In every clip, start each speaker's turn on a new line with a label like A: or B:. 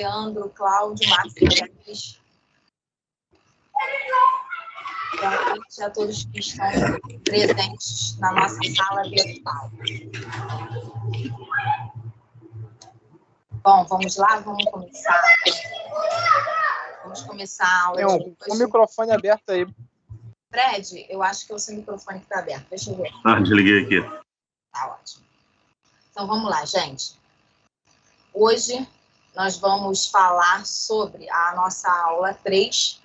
A: Leandro, Cláudio, Márcio Pérez. Boa noite a todos que estão presentes na nossa sala virtual. Bom, vamos lá, vamos começar. Vamos começar a aula de hoje.
B: Com o microfone aberto aí.
A: Fred, eu acho que é o seu microfone que está aberto. Deixa eu ver.
C: Desliguei aqui.
A: Tá ótimo. Então, vamos lá, gente. Hoje, nós vamos falar sobre a nossa aula 3.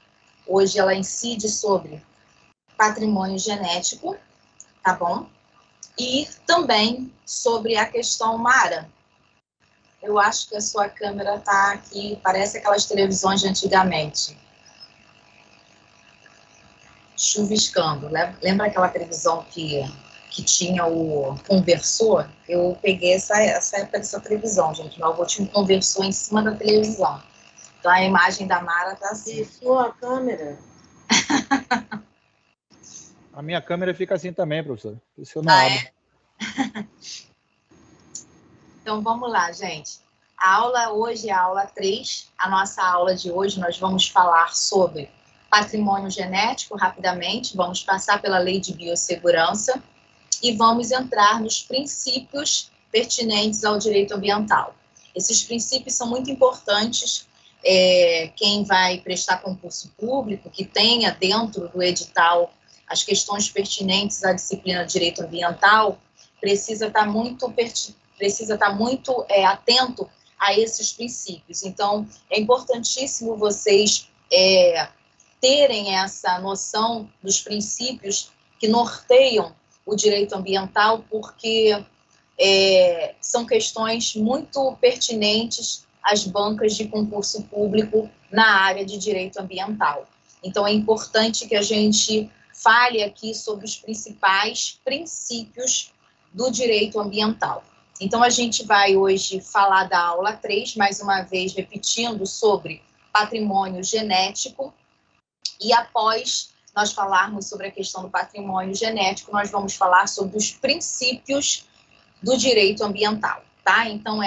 A: Hoje, ela incide sobre patrimônio genético, tá bom? E também sobre a questão Mara. Eu acho que a sua câmera está aqui, parece aquelas televisões de antigamente. Chuviscando. Lembra aquela televisão que tinha o conversor? Eu peguei essa época dessa televisão, gente. Meu avô tinha um conversor em cima da televisão. Então, a imagem da Mara está assim.
D: E sua câmera?
B: A minha câmera fica assim também, professor. Isso eu não abro.
A: Então, vamos lá, gente. A aula hoje é a aula 3. A nossa aula de hoje, nós vamos falar sobre patrimônio genético, rapidamente. Vamos passar pela lei de biossegurança e vamos entrar nos princípios pertinentes ao direito ambiental. Esses princípios são muito importantes. Quem vai prestar concurso público, que tenha dentro do edital as questões pertinentes à disciplina de direito ambiental, precisa estar muito atento a esses princípios. Então, é importantíssimo vocês terem essa noção dos princípios que norteiam o direito ambiental, porque são questões muito pertinentes às bancas de concurso público na área de direito ambiental. Então, é importante que a gente fale aqui sobre os principais princípios do direito ambiental. Então, a gente vai hoje falar da aula 3, mais uma vez repetindo, sobre patrimônio genético. E após nós falarmos sobre a questão do patrimônio genético, nós vamos falar sobre os princípios do direito ambiental, tá? Então,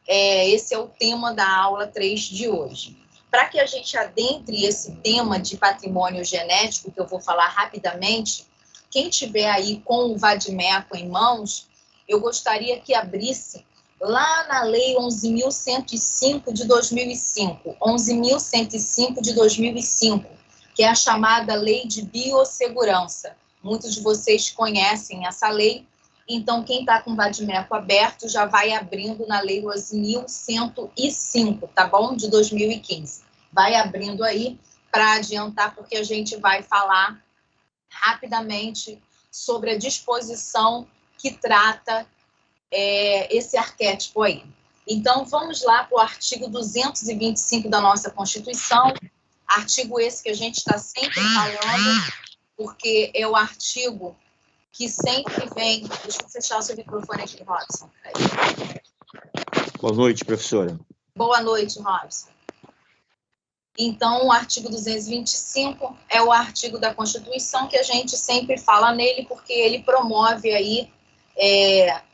A: esse é o tema da aula 3 de hoje. Para que a gente adentre esse tema de patrimônio genético, que eu vou falar rapidamente, quem tiver aí com o vadimeco em mãos, eu gostaria que abrisse lá na Lei 11.105 de 2005, 11.105 de 2005, que é a chamada Lei de Biossegurança. Muitos de vocês conhecem essa lei, então quem está com o vadimeco aberto já vai abrindo na Lei 11.105, tá bom? De 2015. Vai abrindo aí para adiantar, porque a gente vai falar rapidamente sobre a disposição que trata esse arquétipo aí. Então, vamos lá para o artigo 225 da nossa Constituição, artigo esse que a gente está sempre falando, porque é o artigo que sempre vem... Deixa eu fechar o seu microfone aqui, Robson.
C: Boa noite, professora.
A: Boa noite, Robson. Então, o artigo 225 é o artigo da Constituição que a gente sempre fala nele, porque ele promove aí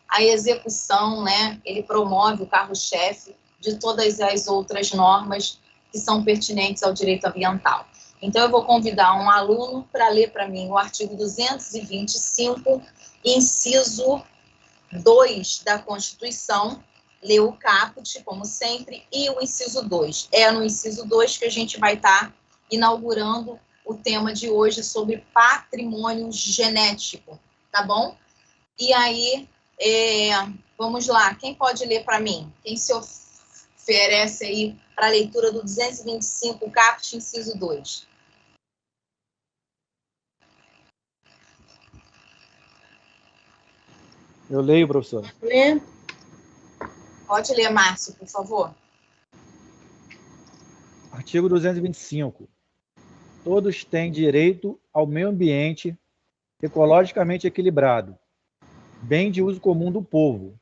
A: a execução, né? Ele promove o carro-chefe de todas as outras normas que são pertinentes ao direito ambiental. Então, eu vou convidar um aluno para ler para mim o artigo 225, inciso 2 da Constituição, lê o caput, como sempre, e o inciso 2. É no inciso 2 que a gente vai estar inaugurando o tema de hoje sobre patrimônio genético, tá bom? E aí, vamos lá, quem pode ler para mim? Quem se oferece aí para a leitura do 225, caput, inciso 2?
B: Eu leio, professor.
D: Lê.
A: Pode ler, Márcio, por favor.
B: Artigo 225. Todos têm direito ao meio ambiente ecologicamente equilibrado, bem de uso comum do povo,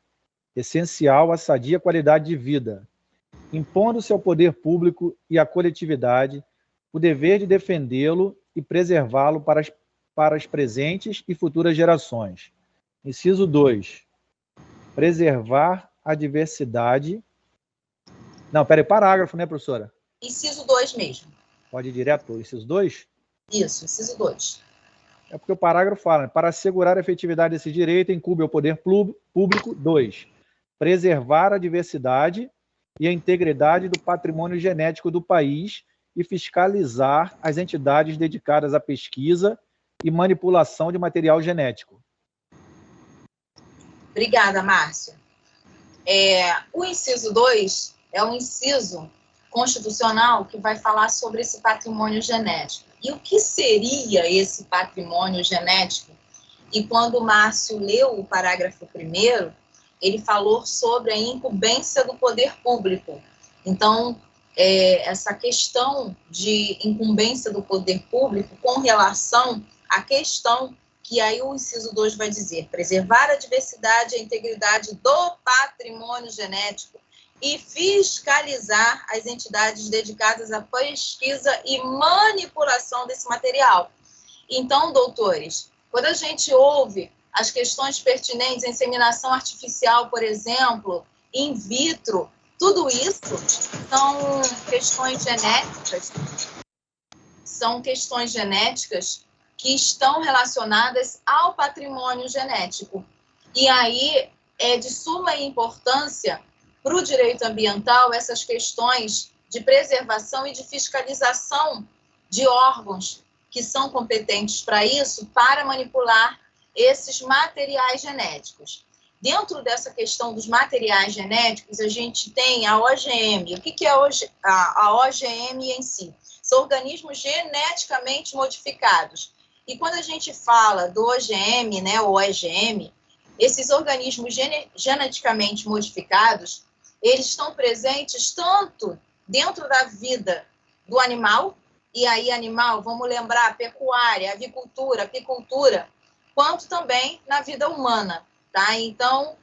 B: essencial à sadia qualidade de vida, impondo-se ao poder público e à coletividade o dever de defendê-lo e preservá-lo para as presentes e futuras gerações. Inciso 2. Preservar a diversidade Não, peraí, parágrafo, né, professora?
A: Inciso 2 mesmo.
B: Pode ir direto, inciso 2?
A: Isso, inciso 2.
B: É porque o parágrafo fala, né, para assegurar a efetividade desse direito, incumbe ao poder público, 2, preservar a diversidade e a integridade do patrimônio genético do país e fiscalizar as entidades dedicadas à pesquisa e manipulação de material genético.
A: Obrigada, Márcio. O inciso 2 é um inciso constitucional que vai falar sobre esse patrimônio genético. E o que seria esse patrimônio genético? E quando o Márcio leu o parágrafo 1º, ele falou sobre a incumbência do poder público. Então, essa questão de incumbência do poder público com relação à questão que aí o inciso 2 vai dizer, preservar a diversidade e a integridade do patrimônio genético e fiscalizar as entidades dedicadas à pesquisa e manipulação desse material. Então, doutores, quando a gente ouve as questões pertinentes, a inseminação artificial, por exemplo, in vitro, tudo isso são questões genéticas que estão relacionadas ao patrimônio genético. E aí é de suma importância para o direito ambiental essas questões de preservação e de fiscalização de órgãos que são competentes para isso, para manipular esses materiais genéticos. Dentro dessa questão dos materiais genéticos, a gente tem a OGM. O que é a OGM em si? São organismos geneticamente modificados. E quando a gente fala do OGM, né, ou EGM, esses organismos geneticamente modificados, eles estão presentes tanto dentro da vida do animal, e aí animal, vamos lembrar, pecuária, avicultura, apicultura, quanto também na vida humana, tá? Então,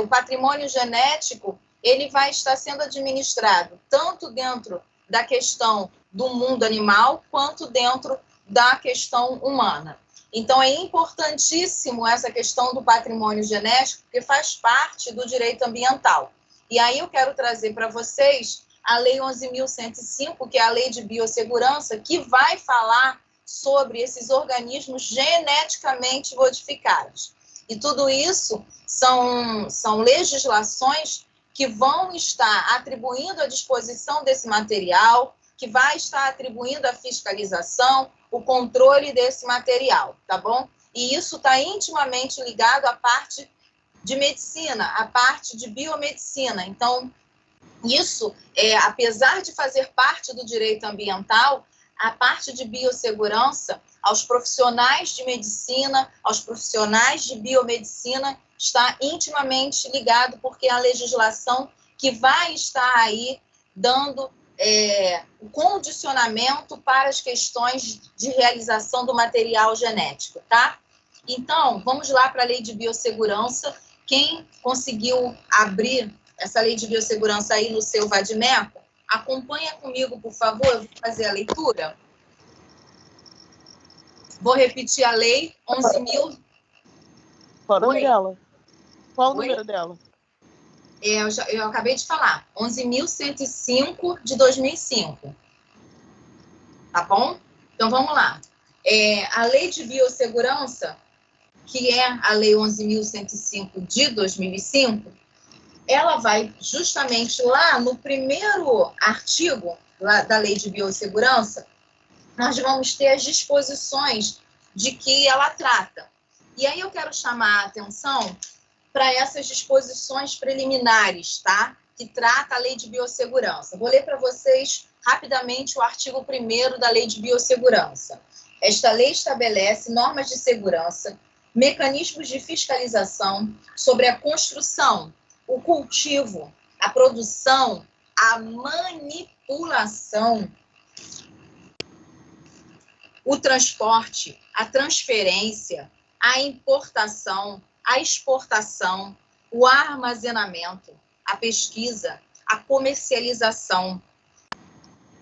A: o patrimônio genético, ele vai estar sendo administrado tanto dentro da questão do mundo animal, quanto dentro da questão humana. Então, é importantíssimo essa questão do patrimônio genético, porque faz parte do direito ambiental. E aí eu quero trazer para vocês a Lei 11.105, que é a Lei de Biossegurança, que vai falar sobre esses organismos geneticamente modificados. E tudo isso são legislações que vão estar atribuindo a disposição desse material, que vai estar atribuindo a fiscalização, o controle desse material, tá bom? E isso está intimamente ligado à parte de medicina, à parte de biomedicina. Então, isso, apesar de fazer parte do direito ambiental, a parte de biossegurança, aos profissionais de medicina, aos profissionais de biomedicina, está intimamente ligado, porque é a legislação que vai estar aí dando o condicionamento para as questões de realização do material genético, tá? Então, vamos lá para a Lei de Biossegurança. Quem conseguiu abrir essa Lei de Biossegurança aí no seu Vadimeco, acompanha comigo, por favor, eu vou fazer a leitura. Vou repetir a Lei 11.000...
D: Qual o número dela? Qual o
A: Oi?
D: número dela?
A: Eu acabei de falar, 11.105 de 2005. Tá bom? Então, vamos lá. A Lei de Biossegurança, que é a Lei 11.105 de 2005, ela vai justamente lá no primeiro artigo da Lei de Biossegurança, nós vamos ter as disposições de que ela trata. E aí eu quero chamar a atenção para essas disposições preliminares, tá? Que trata a Lei de Biossegurança. Vou ler para vocês rapidamente o artigo 1º da Lei de Biossegurança. Esta lei estabelece normas de segurança, mecanismos de fiscalização sobre a construção, o cultivo, a produção, a manipulação, o transporte, a transferência, a importação, a exportação, o armazenamento, a pesquisa, a comercialização,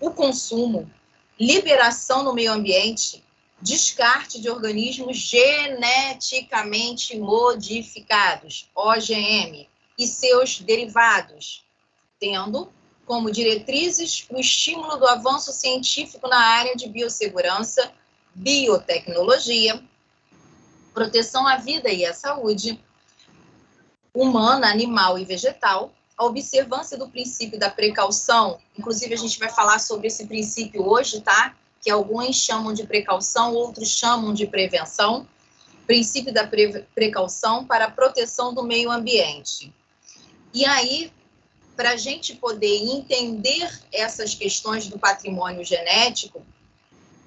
A: o consumo, liberação no meio ambiente, descarte de organismos geneticamente modificados, OGM, e seus derivados, tendo como diretrizes para o estímulo do avanço científico na área de biossegurança, biotecnologia, proteção à vida e à saúde humana, animal e vegetal, a observância do princípio da precaução, inclusive a gente vai falar sobre esse princípio hoje, tá? Que alguns chamam de precaução, outros chamam de prevenção, princípio da precaução para a proteção do meio ambiente. E aí, para a gente poder entender essas questões do patrimônio genético,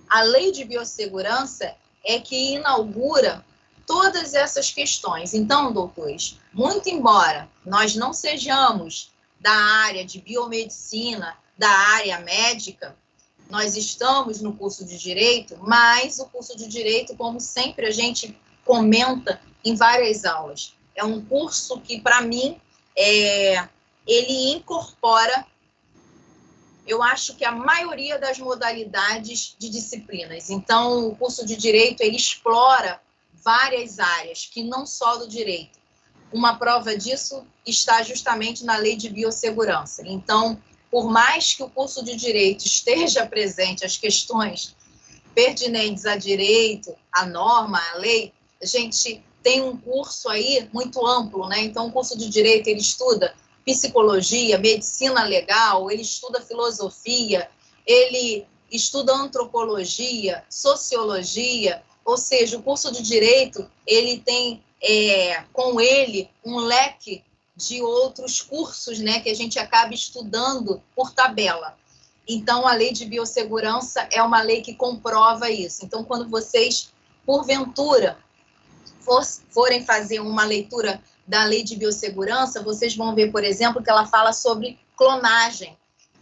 A: a Lei de Biossegurança é que inaugura todas essas questões. Então, doutores, muito embora nós não sejamos da área de biomedicina, da área médica, nós estamos no curso de Direito, mas o curso de Direito, como sempre a gente comenta em várias aulas, é um curso que, para mim, ele incorpora, eu acho que a maioria das modalidades de disciplinas. Então, o curso de Direito, ele explora várias áreas, que não só do direito. Uma prova disso está justamente na Lei de Biossegurança. Então, por mais que o curso de Direito esteja presente as questões pertinentes a direito, a norma, a lei, a gente tem um curso aí muito amplo, né? Então, o curso de Direito, ele estuda psicologia, medicina legal, ele estuda filosofia, ele estuda antropologia, sociologia, ou seja, o curso de Direito, ele tem com ele um leque de outros cursos, né, que a gente acaba estudando por tabela. Então, a Lei de Biossegurança é uma lei que comprova isso. Então, quando vocês, porventura, forem fazer uma leitura da Lei de Biossegurança, vocês vão ver, por exemplo, que ela fala sobre clonagem.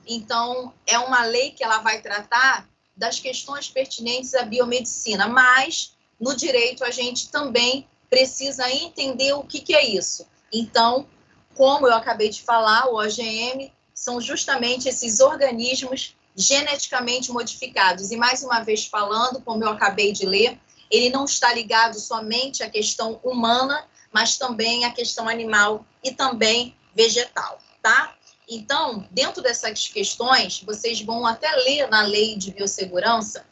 A: Então, é uma lei que ela vai tratar das questões pertinentes à biomedicina, mas no direito a gente também precisa entender o que é isso. Então, como eu acabei de falar, o OGM são justamente esses organismos geneticamente modificados. E mais uma vez falando, como eu acabei de ler, ele não está ligado somente à questão humana, mas também à questão animal e também vegetal, tá? Então, dentro dessas questões, vocês vão até ler na Lei de Biossegurança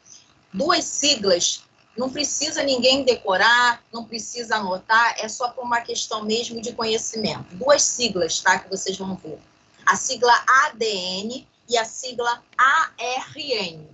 A: duas siglas, não precisa ninguém decorar, não precisa anotar, é só por uma questão mesmo de conhecimento. Duas siglas, tá, que vocês vão ver. A sigla ADN e a sigla ARN.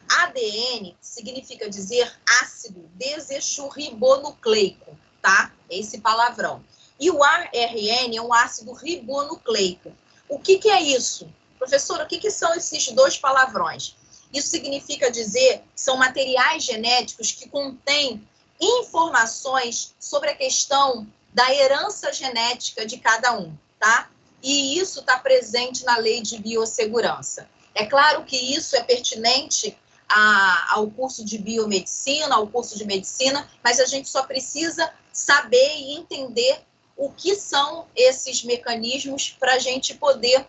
A: ADN significa dizer ácido desexorribonucleico, tá? Esse palavrão. E o ARN é um ácido ribonucleico. O que é isso? Professora, o que são esses dois palavrões? Isso significa dizer que são materiais genéticos que contêm informações sobre a questão da herança genética de cada um, tá? E isso está presente na Lei de Biossegurança. É claro que isso é pertinente ao curso de biomedicina, ao curso de medicina, mas a gente só precisa saber e entender o que são esses mecanismos para a gente poder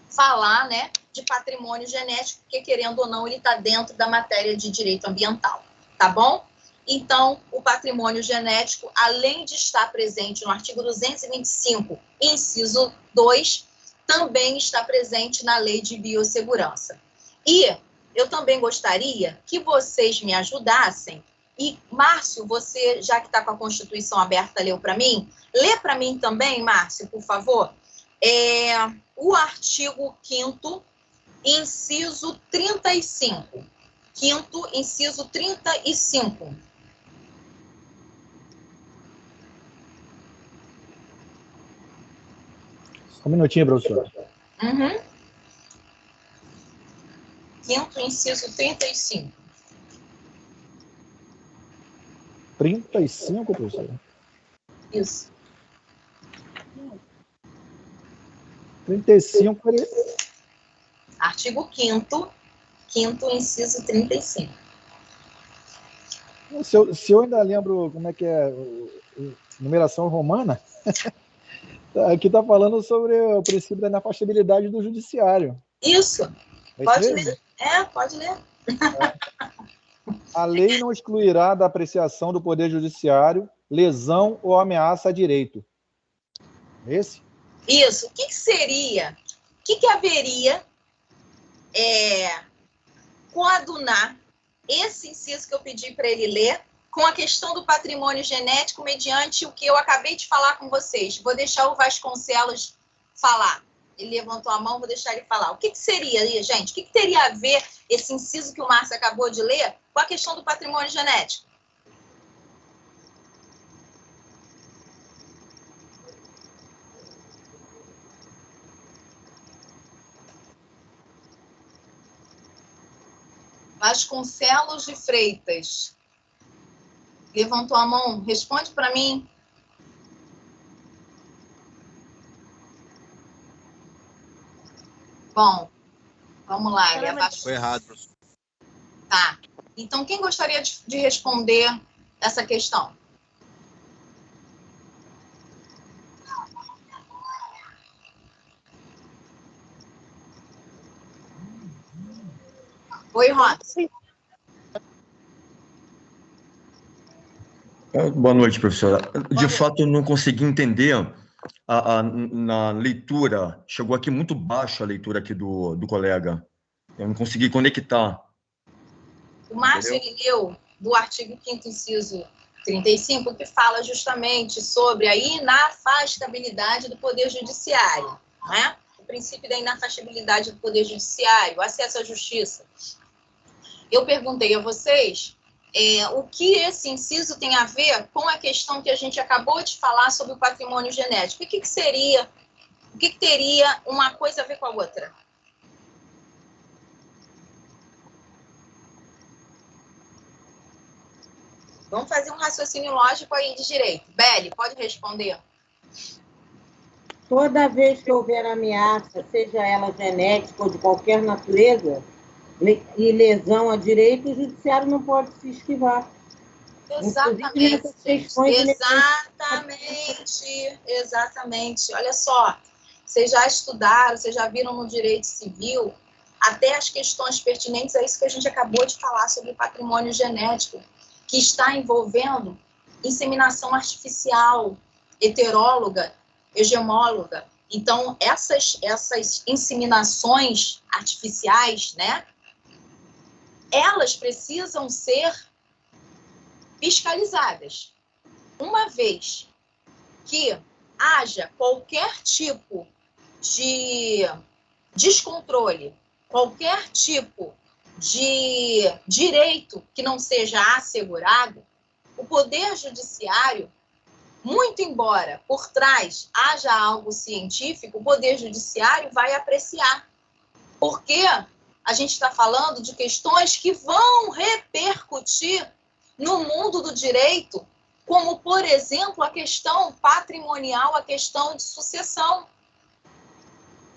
A: falar, né, de patrimônio genético, porque, querendo ou não, ele está dentro da matéria de direito ambiental, tá bom? Então, o patrimônio genético, além de estar presente no artigo 225, inciso 2, também está presente na Lei de Biossegurança. E eu também gostaria que vocês me ajudassem. E, Márcio, você, já que está com a Constituição aberta, leu para mim? Lê para mim também, Márcio, por favor. O artigo 5º, inciso 35. 5º, inciso 35.
B: Só um minutinho, professor.
A: 5º, inciso 35.
B: 35, professor?
A: Isso.
B: 35, ele...
A: Artigo 5º, inciso 35.
B: Se eu ainda lembro como é que é numeração romana, aqui está falando sobre o princípio da inafastabilidade do judiciário.
A: Isso.
B: É
A: Pode
B: isso mesmo?
A: ler. Pode ler.
B: A lei não excluirá da apreciação do Poder Judiciário lesão ou ameaça a direito. Esse?
A: Isso. O que seria que haveria coadunar esse inciso que eu pedi para ele ler com a questão do patrimônio genético mediante o que eu acabei de falar com vocês. Vou deixar o Vasconcelos falar. Ele levantou a mão, vou deixar ele falar. O que seria, gente? O que teria a ver esse inciso que o Márcio acabou de ler com a questão do patrimônio genético? Vasconcelos de Freitas. Levantou a mão, responde para mim. Bom, vamos lá.
E: Foi errado, professor.
A: Tá. Então, quem gostaria de responder essa questão? Oi, Robson.
C: Boa noite, professora. De fato, eu não consegui entender na leitura. Chegou aqui muito baixo a leitura aqui do colega. Eu não consegui conectar.
A: O Márcio, ele leu do artigo 5º, inciso 35, que fala justamente sobre a inafastabilidade do Poder Judiciário, né? O princípio da inafastabilidade do Poder Judiciário, o acesso à justiça. Eu perguntei a vocês o que esse inciso tem a ver com a questão que a gente acabou de falar sobre o patrimônio genético. O que seria, o que teria uma coisa a ver com a outra? Vamos fazer um raciocínio lógico aí de direito. Beli, pode responder.
F: Toda vez que houver ameaça, seja ela genética ou de qualquer natureza, e lesão a direito, o judiciário não pode se esquivar.
A: Exatamente. Exatamente. Olha só, vocês já estudaram, vocês já viram no direito civil, até as questões pertinentes a isso que a gente acabou de falar sobre o patrimônio genético, que está envolvendo inseminação artificial, heteróloga, hegemóloga. Então, essas inseminações artificiais, né, elas precisam ser fiscalizadas. Uma vez que haja qualquer tipo de descontrole, qualquer tipo de direito que não seja assegurado, o Poder Judiciário, muito embora por trás haja algo científico, o Poder Judiciário vai apreciar. Porque a gente está falando de questões que vão repercutir no mundo do direito, como, por exemplo, a questão patrimonial, a questão de sucessão.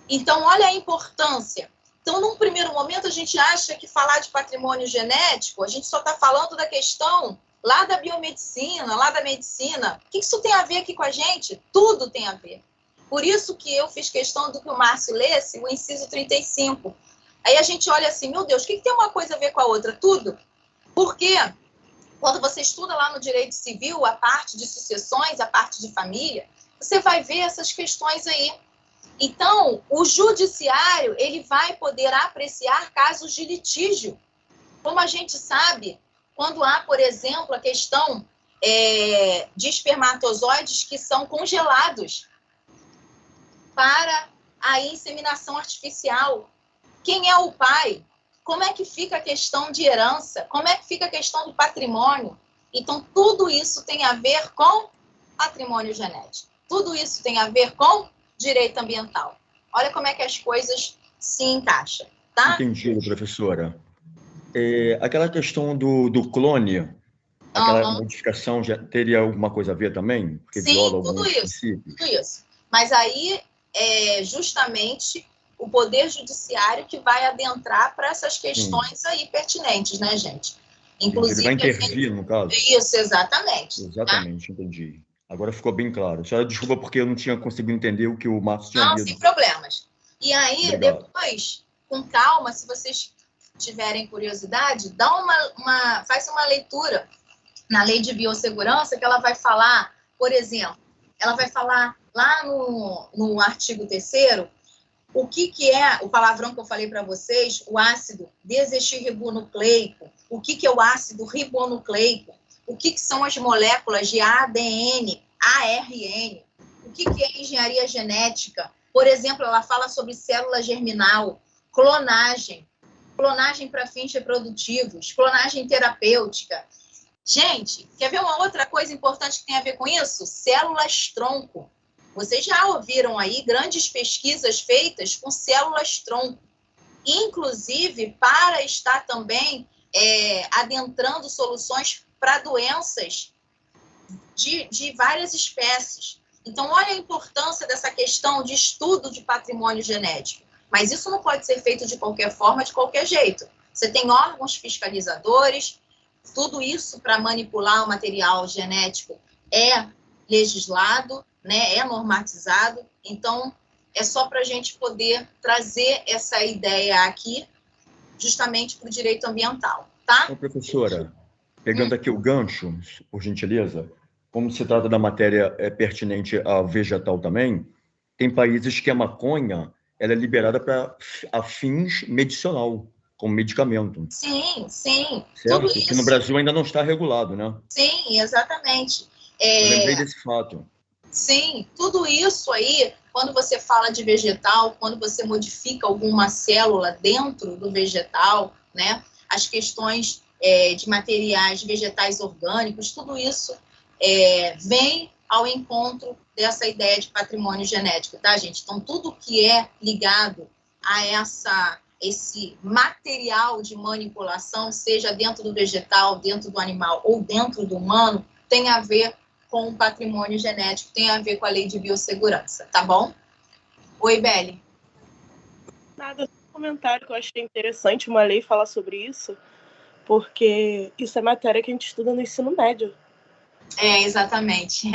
A: Então, olha a importância. Então, num primeiro momento, a gente acha que falar de patrimônio genético, a gente só está falando da questão lá da biomedicina, lá da medicina. O que isso tem a ver aqui com a gente? Tudo tem a ver. Por isso que eu fiz questão do que o Márcio lesse, o inciso 35. Aí a gente olha assim, meu Deus, o que tem uma coisa a ver com a outra? Tudo. Porque quando você estuda lá no direito civil, a parte de sucessões, a parte de família, você vai ver essas questões aí. Então, o judiciário, ele vai poder apreciar casos de litígio. Como a gente sabe, quando há, por exemplo, a questão de espermatozoides que são congelados para a inseminação artificial. Quem é o pai? Como é que fica a questão de herança? Como é que fica a questão do patrimônio? Então, tudo isso tem a ver com patrimônio genético. Tudo isso tem a ver com direito ambiental. Olha como é que as coisas se encaixam, tá?
C: Entendido, professora. Aquela questão do clone, aquela modificação já teria alguma coisa a ver também? Porque
A: sim, tudo isso. Mas aí, justamente, o Poder Judiciário que vai adentrar para essas questões aí pertinentes, né, gente?
C: Inclusive, ele vai intervir, no caso?
A: Isso, exatamente.
C: Exatamente, tá? Entendi. Agora ficou bem claro. Senhora, desculpa porque eu não tinha conseguido entender o que o Márcio tinha dito.
A: Não, sem problemas. E aí, obrigado. Depois, com calma, se vocês tiverem curiosidade, faz uma leitura na Lei de Biossegurança, que ela vai falar, por exemplo, ela vai falar lá no artigo 3º, O que é o palavrão que eu falei para vocês? O ácido desestirribonucleico. O que é o ácido ribonucleico? O que são as moléculas de ADN, ARN? O que é engenharia genética? Por exemplo, ela fala sobre célula germinal, clonagem para fins reprodutivos, clonagem terapêutica. Gente, quer ver uma outra coisa importante que tem a ver com isso? Células-tronco. Vocês já ouviram aí grandes pesquisas feitas com células-tronco, inclusive para estar também adentrando soluções para doenças de várias espécies. Então, olha a importância dessa questão de estudo de patrimônio genético. Mas isso não pode ser feito de qualquer forma, de qualquer jeito. Você tem órgãos fiscalizadores, tudo isso para manipular o material genético é legislado, né, é normatizado. Então, é só para a gente poder trazer essa ideia aqui, justamente para o direito ambiental, tá?
C: Então, professora, pegando aqui o gancho, por gentileza, como se trata da matéria pertinente ao vegetal também, tem países que a maconha ela é liberada para fins medicinal, como medicamento.
A: Sim, sim.
C: Certo?
A: Tudo isso.
C: Que no Brasil ainda não está regulado, né?
A: Sim, exatamente.
C: Eu lembrei desse fato.
A: Sim, tudo isso aí, quando você fala de vegetal, quando você modifica alguma célula dentro do vegetal, né? As questões de materiais vegetais orgânicos, tudo isso vem ao encontro dessa ideia de patrimônio genético, tá, gente? Então, tudo que é ligado a esse material de manipulação, seja dentro do vegetal, dentro do animal ou dentro do humano, tem a ver com o patrimônio genético, tem a ver com a lei de biossegurança, tá bom? Oi, Beli.
D: Nada, um comentário que eu achei interessante, uma lei falar sobre isso, porque isso é matéria que a gente estuda no ensino médio.
A: Exatamente.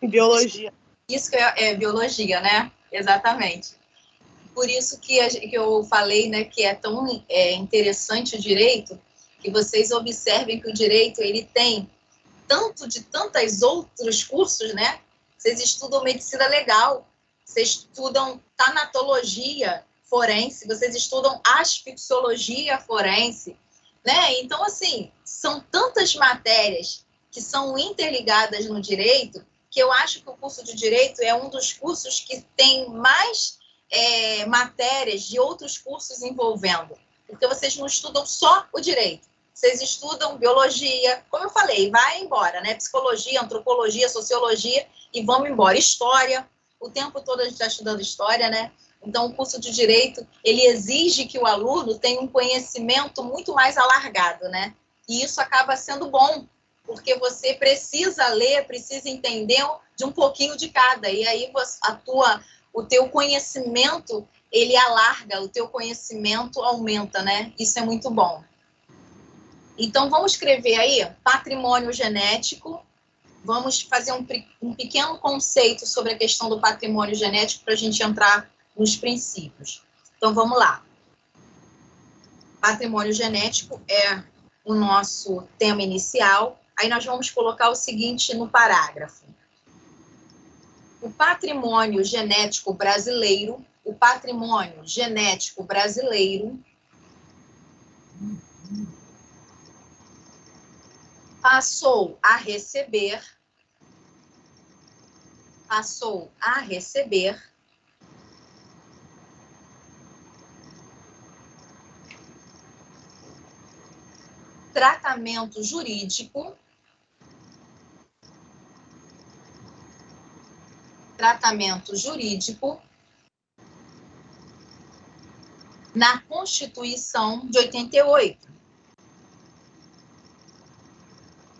D: Em biologia.
A: Isso que é biologia, né? Exatamente. Por isso que eu falei, né, que é tão interessante o direito, que vocês observem que o direito ele tem tantos outros cursos, né? Vocês estudam medicina legal, vocês estudam tanatologia forense, vocês estudam asfixiologia forense, né? Então, assim, são tantas matérias que são interligadas no direito, que eu acho que o curso de direito é um dos cursos que tem mais matérias de outros cursos envolvendo, porque vocês não estudam só o direito, vocês estudam biologia, como eu falei, vai embora, né? Psicologia, antropologia, sociologia, e vamos embora. História, o tempo todo a gente está estudando história, né? Então, o curso de Direito, ele exige que o aluno tenha um conhecimento muito mais alargado, né? E isso acaba sendo bom, porque você precisa ler, precisa entender de um pouquinho de cada, e aí o teu conhecimento, ele alarga, o teu conhecimento aumenta, né? Isso é muito bom. Então, vamos escrever aí patrimônio genético. Vamos fazer um pequeno conceito sobre a questão do patrimônio genético para a gente entrar nos princípios. Então, vamos lá. Patrimônio genético é o nosso tema inicial. Aí nós vamos colocar o seguinte no parágrafo. O patrimônio genético brasileiro, passou a receber tratamento jurídico na Constituição de 88.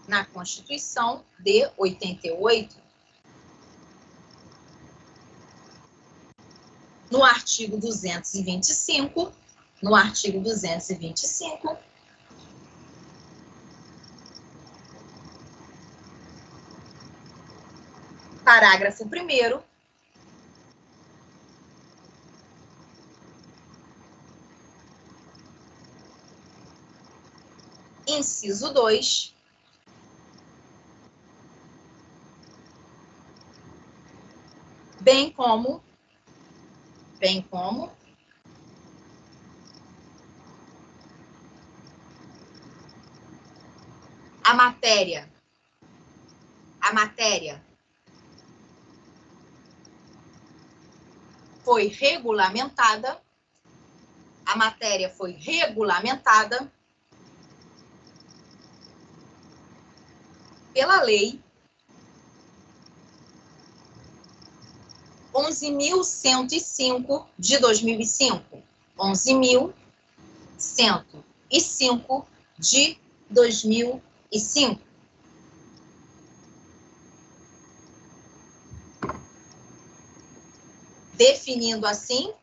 A: Na Constituição de 88, no artigo 225, parágrafo 1º, inciso 2, bem como bem como a matéria foi regulamentada, pela Lei 11.105 de 2005. 11.105 de 2005. Definindo assim,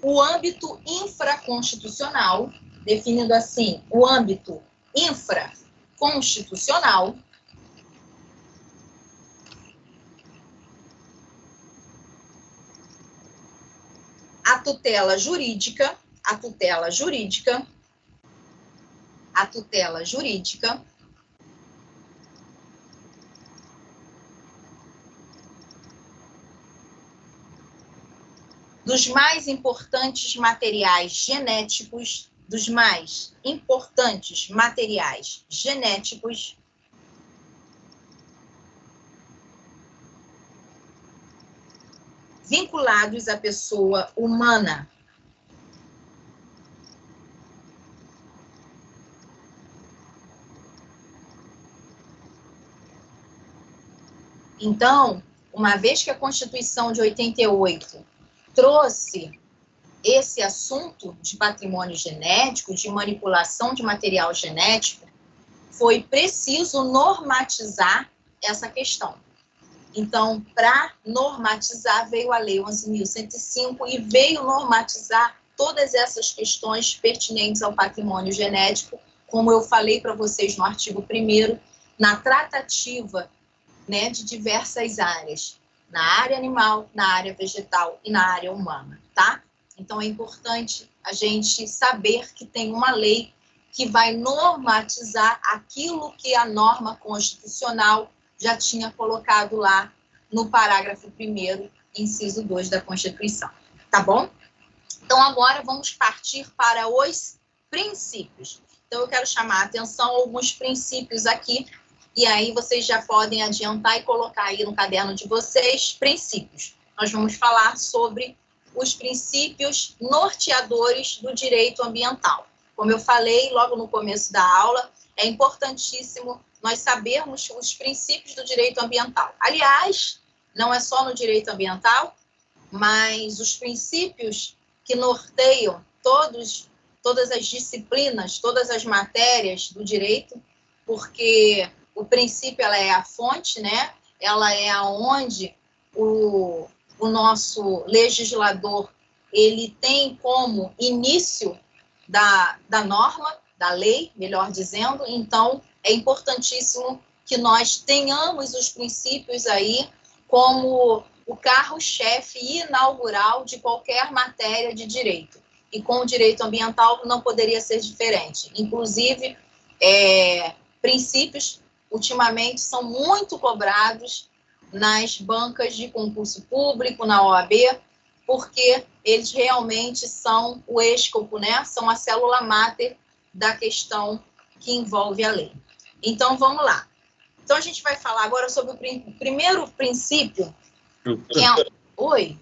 A: o âmbito infraconstitucional, a tutela jurídica dos mais importantes materiais genéticos, vinculados à pessoa humana. Então, uma vez que a Constituição de 88 trouxe esse assunto de patrimônio genético, de manipulação de material genético, foi preciso normatizar essa questão. Então, para normatizar, veio a Lei 11.105 e veio normatizar todas essas questões pertinentes ao patrimônio genético, como eu falei para vocês no artigo 1º, na tratativa, né, de diversas áreas, na área animal, na área vegetal e na área humana, tá? Então, é importante a gente saber que tem uma lei que vai normatizar aquilo que a norma constitucional já tinha colocado lá no parágrafo 1º, inciso 2 da Constituição, tá bom? Então, agora vamos partir para os princípios. Então, eu quero chamar a atenção a alguns princípios aqui, e aí vocês já podem adiantar e colocar aí no caderno de vocês princípios. Nós vamos falar sobre os princípios norteadores do direito ambiental. Como eu falei logo no começo da aula, é importantíssimo nós sabermos os princípios do direito ambiental. Aliás, não é só no direito ambiental, mas os princípios que norteiam todas as disciplinas, todas as matérias do direito, porque o princípio, ela é a fonte, né? Ela é aonde o nosso legislador, ele tem como início da norma, da lei, melhor dizendo. Então, é importantíssimo que nós tenhamos os princípios aí como o carro-chefe inaugural de qualquer matéria de direito. E com o direito ambiental não poderia ser diferente. Inclusive, princípios, ultimamente, são muito cobrados nas bancas de concurso público, na OAB, porque eles realmente são o escopo, né? São a célula máter da questão que envolve a lei. Então, vamos lá. Então, a gente vai falar agora sobre o primeiro princípio, que é... Oi?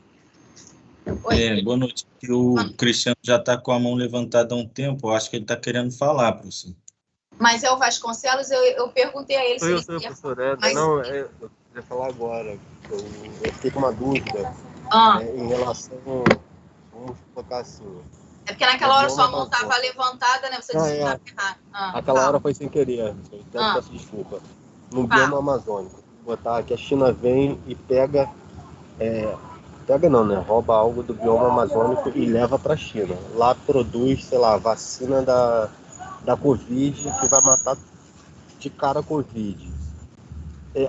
E: Boa noite. O Cristiano já está com a mão levantada há um tempo, eu acho que ele está querendo falar, professor.
A: Mas é o Vasconcelos, eu perguntei a ele se ele
G: queria...
A: professor,
G: mas... Não, eu queria falar agora. Eu fiquei com uma dúvida em relação... Vamos colocar assim...
A: É porque naquela hora sua mão estava levantada, né? Você disse que estava errado.
G: Aquela hora foi sem querer. Então, peço desculpa. No bioma amazônico. Vou botar que a China vem e pega... Pega não, né? Rouba algo do bioma amazônico e leva para a China. Lá produz, sei lá, vacina da Covid, que vai matar de cara a Covid.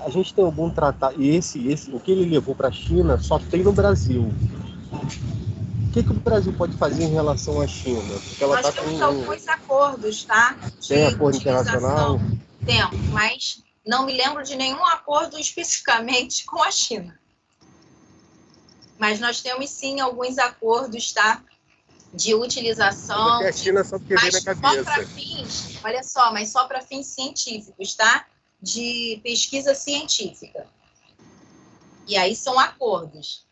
G: A gente tem algum tratado... E o que ele levou para a China só tem no Brasil. O que o Brasil pode fazer em relação à China? Porque ela
A: Nós temos alguns acordos, tá?
G: Tem acordo internacional?
A: Temos, mas não me lembro de nenhum acordo especificamente com a China. Mas nós temos, sim, alguns acordos, tá? De utilização.
G: Porque a China só porque vem na cabeça.
A: Só para fins, olha só, mas só para fins científicos, tá? De pesquisa científica. E aí são acordos.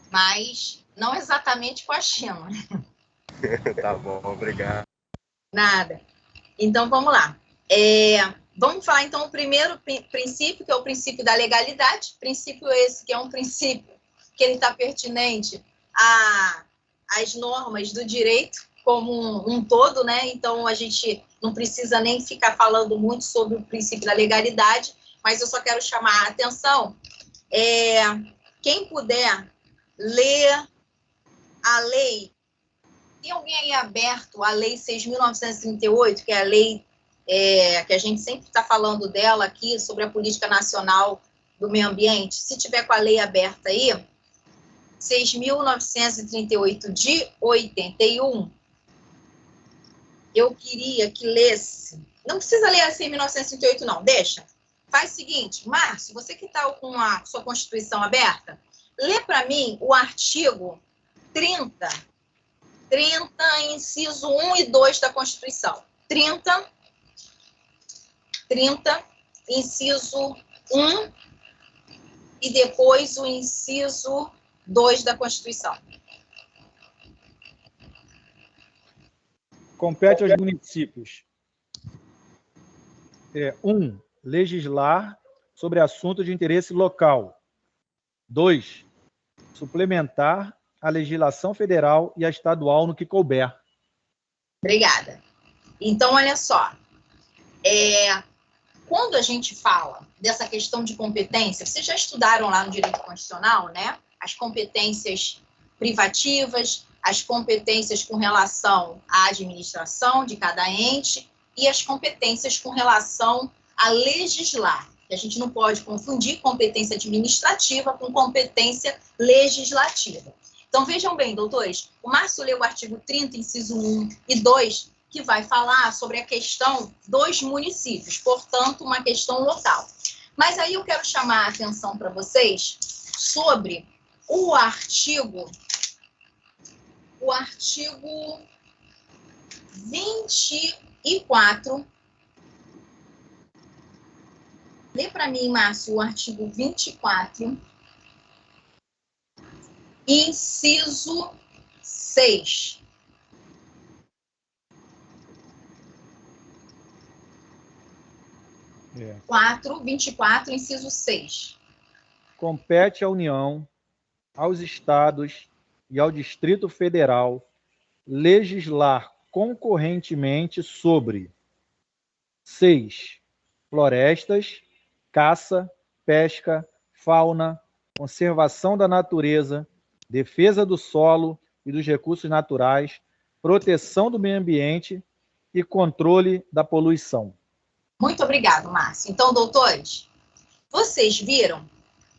A: Mas não exatamente com a China.
G: Tá bom, obrigado.
A: Nada. Então, vamos lá. Vamos falar, então, o primeiro princípio, que é o princípio da legalidade. Princípio esse, que é um princípio que ele está pertinente às normas do direito como um todo, né? Então, a gente não precisa nem ficar falando muito sobre o princípio da legalidade, mas eu só quero chamar a atenção. Quem puder ler a lei. Tem alguém aí aberto a Lei 6.938, que é a lei que a gente sempre está falando dela aqui, sobre a Política Nacional do Meio Ambiente? Se tiver com a lei aberta aí, 6.938 de 81, eu queria que lesse. Não precisa ler a 6.938, não, deixa. Faz o seguinte, Márcio, você que está com a sua Constituição aberta, lê para mim o artigo 30, inciso 1 e 2 da Constituição. 30, inciso 1 e depois o inciso 2 da Constituição.
B: Compete aos municípios. 1. Legislar sobre assuntos de interesse local. 2. Suplementar a legislação federal e a estadual no que couber.
A: Obrigada. Então, olha só. Quando a gente fala dessa questão de competência, vocês já estudaram lá no direito constitucional, né? As competências privativas, as competências com relação à administração de cada ente e as competências com relação a legislar. A gente não pode confundir competência administrativa com competência legislativa. Então, vejam bem, doutores, o Márcio leu o artigo 30, inciso 1 e 2, que vai falar sobre a questão dos municípios, portanto, uma questão local. Mas aí eu quero chamar a atenção para vocês sobre o artigo 24. Lê para mim, Márcio, o artigo 24, inciso 6.
B: É.
A: 24, inciso 6.
B: Compete à União, aos Estados e ao Distrito Federal legislar concorrentemente sobre 6. Florestas, caça, pesca, fauna, conservação da natureza, defesa do solo e dos recursos naturais, proteção do meio ambiente e controle da poluição.
A: Muito obrigado, Márcio. Então, doutores, vocês viram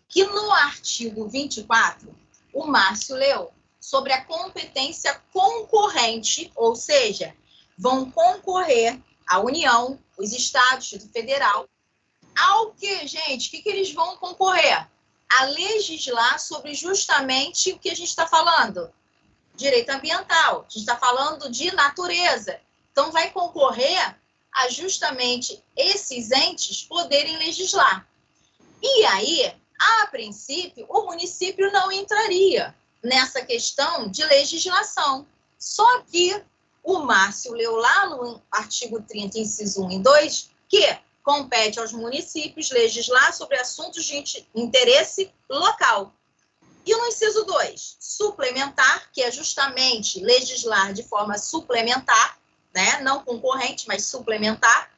A: que no artigo 24, o Márcio leu sobre a competência concorrente, ou seja, vão concorrer a União, os Estados, o Distrito Federal, ao que, gente? O que eles vão concorrer? A legislar sobre justamente o que a gente está falando. Direito ambiental, a gente está falando de natureza. Então, vai concorrer a justamente esses entes poderem legislar. E aí, a princípio, o município não entraria nessa questão de legislação. Só que o Márcio leu lá no artigo 30, inciso 1 e 2, que compete aos municípios legislar sobre assuntos de interesse local. E no inciso 2, suplementar, que é justamente legislar de forma suplementar, né? Não concorrente, mas suplementar,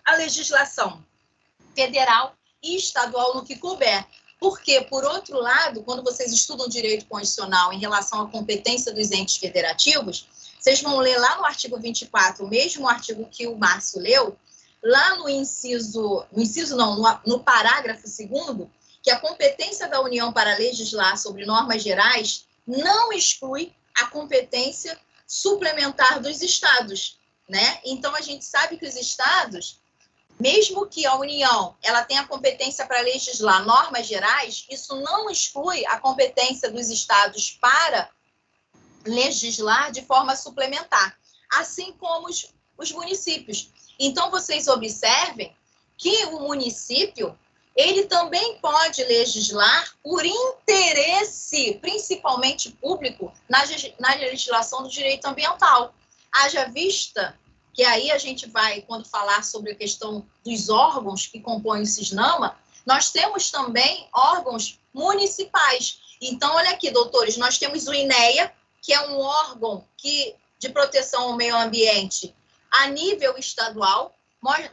A: a legislação federal e estadual no que couber. Porque, por outro lado, quando vocês estudam direito constitucional em relação à competência dos entes federativos, vocês vão ler lá no artigo 24, o mesmo artigo que o Márcio leu, lá no parágrafo 2º, que a competência da União para legislar sobre normas gerais não exclui a competência suplementar dos estados, né? Então, a gente sabe que os estados, mesmo que a União ela tenha a competência para legislar normas gerais, isso não exclui a competência dos estados para legislar de forma suplementar, assim como os municípios. Então, vocês observem que o município ele também pode legislar por interesse, principalmente público, na legislação do direito ambiental. Haja vista que aí a gente vai, quando falar sobre a questão dos órgãos que compõem o CISNAMA, nós temos também órgãos municipais. Então, olha aqui, doutores, nós temos o INEA, que é um órgão de proteção ao meio ambiente a nível estadual,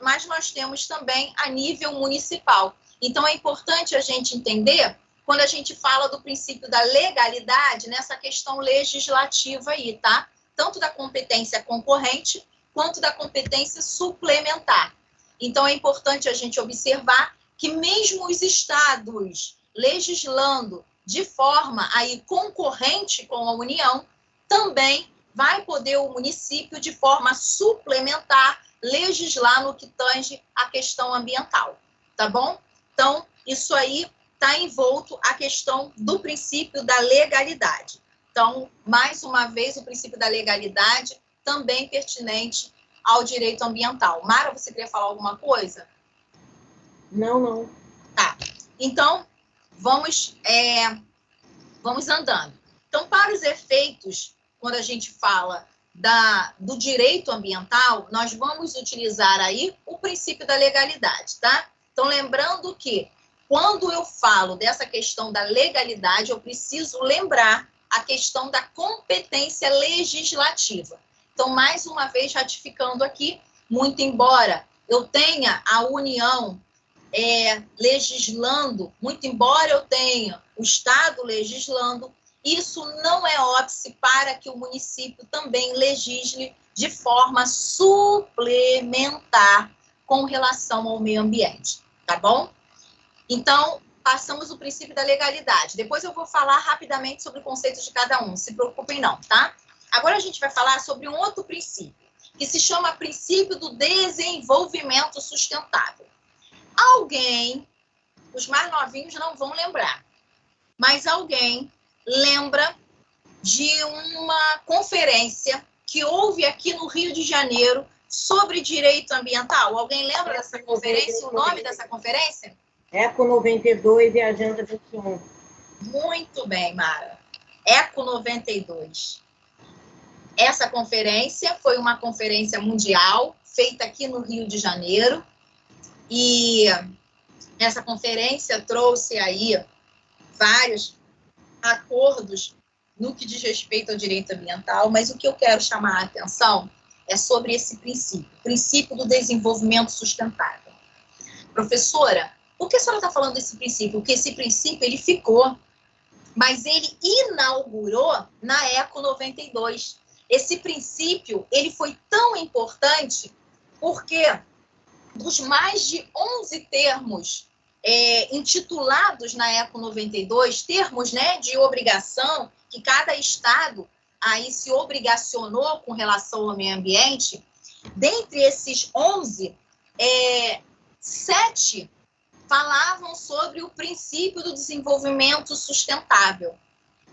A: mas nós temos também a nível municipal. Então, é importante a gente entender, quando a gente fala do princípio da legalidade, nessa questão legislativa aí, tá? Tanto da competência concorrente, quanto da competência suplementar. Então, é importante a gente observar que mesmo os estados legislando de forma aí concorrente com a União, também vai poder o município, de forma suplementar, legislar no que tange a questão ambiental, tá bom? Então, isso aí está envolto a questão do princípio da legalidade. Então, mais uma vez, o princípio da legalidade também pertinente ao direito ambiental. Mara, você queria falar alguma coisa?
F: Não.
A: Tá. Então, vamos andando. Então, para os efeitos, quando a gente fala do direito ambiental, nós vamos utilizar aí o princípio da legalidade, tá? Então, lembrando que, quando eu falo dessa questão da legalidade, eu preciso lembrar a questão da competência legislativa. Então, mais uma vez, ratificando aqui, muito embora eu tenha a União legislando, muito embora eu tenha o Estado legislando, isso não é óbice para que o município também legisle de forma suplementar com relação ao meio ambiente, tá bom? Então, passamos o princípio da legalidade. Depois eu vou falar rapidamente sobre o conceito de cada um, não se preocupem não, tá? Agora a gente vai falar sobre um outro princípio, que se chama princípio do desenvolvimento sustentável. Alguém, os mais novinhos não vão lembrar, mas alguém lembra de uma conferência que houve aqui no Rio de Janeiro sobre direito ambiental? Alguém lembra dessa conferência? O nome dessa conferência?
F: Eco 92 e Agenda 21.
A: Muito bem, Mara. Eco 92. Essa conferência foi uma conferência mundial feita aqui no Rio de Janeiro e essa conferência trouxe aí vários acordos no que diz respeito ao direito ambiental, mas o que eu quero chamar a atenção é sobre esse princípio, o princípio do desenvolvimento sustentável. Professora, por que a senhora está falando desse princípio? Porque esse princípio, ele ficou, mas ele inaugurou na Eco 92. Esse princípio, ele foi tão importante porque dos mais de 11 termos intitulados na Eco 92, termos, né, de obrigação, que cada estado aí se obrigacionou com relação ao meio ambiente, dentre esses 11, 7 falavam sobre o princípio do desenvolvimento sustentável.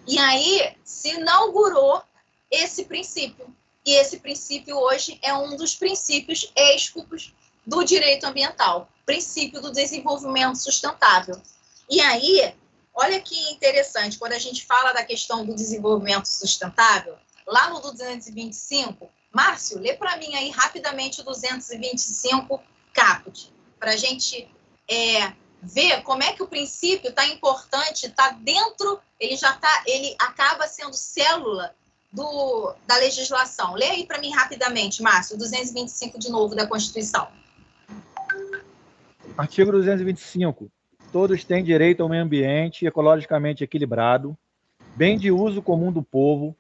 A: E aí se inaugurou esse princípio. E esse princípio hoje é um dos princípios escopos do direito ambiental, princípio do desenvolvimento sustentável. E aí, olha que interessante, quando a gente fala da questão do desenvolvimento sustentável, lá no 225, Márcio, lê para mim aí rapidamente o 225 caput, para a gente ver como é que o princípio está importante, está dentro, ele acaba sendo célula da legislação. Lê aí para mim rapidamente, Márcio, 225 de novo da Constituição.
B: Artigo 225. Todos têm direito ao meio ambiente ecologicamente equilibrado, bem de uso comum do povo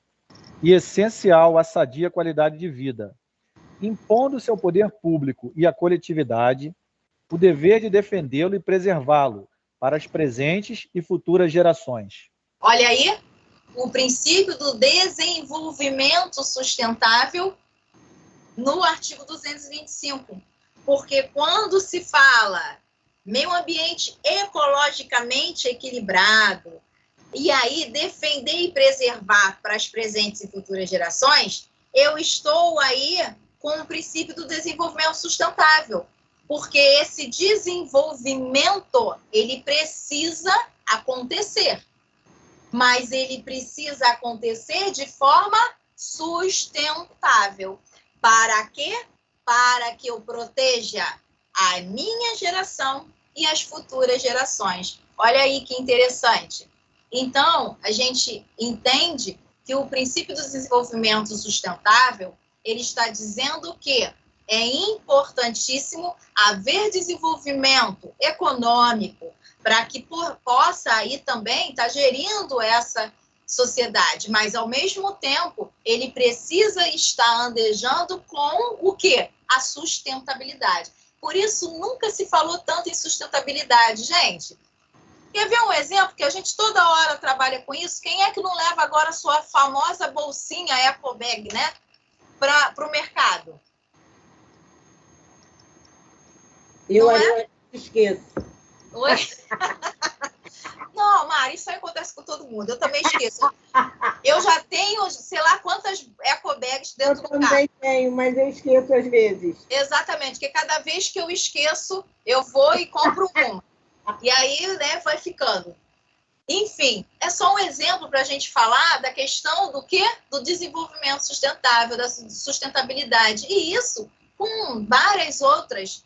B: e essencial à sadia qualidade de vida, impondo-se ao poder público e à coletividade o dever de defendê-lo e preservá-lo, para as presentes e futuras gerações.
A: Olha aí, o princípio do desenvolvimento sustentável no artigo 225. Porque quando se fala meio ambiente ecologicamente equilibrado, e aí defender e preservar para as presentes e futuras gerações, eu estou aí com o princípio do desenvolvimento sustentável. Porque esse desenvolvimento, ele precisa acontecer. Mas ele precisa acontecer de forma sustentável. Para quê? Para que eu proteja a minha geração e as futuras gerações. Olha aí que interessante. Então, a gente entende que o princípio do desenvolvimento sustentável, ele está dizendo que é importantíssimo haver desenvolvimento econômico para que possa aí também estar gerindo essa sociedade, mas ao mesmo tempo ele precisa estar andejando com o quê? A sustentabilidade. Por isso nunca se falou tanto em sustentabilidade, gente. Quer ver um exemplo que a gente toda hora trabalha com isso? Quem é que não leva agora a sua famosa bolsinha ecobag, né, para o mercado?
F: Eu esqueço.
A: Oi? Não, Mari, isso aí acontece com todo mundo. Eu também esqueço. Eu já tenho, sei lá, quantas ecobags dentro do carro. Eu também
F: tenho, mas eu esqueço às vezes.
A: Exatamente, porque cada vez que eu esqueço, eu vou e compro uma. E aí, né, vai ficando. Enfim, é só um exemplo para a gente falar da questão do quê? Do desenvolvimento sustentável, da sustentabilidade. E isso com várias outras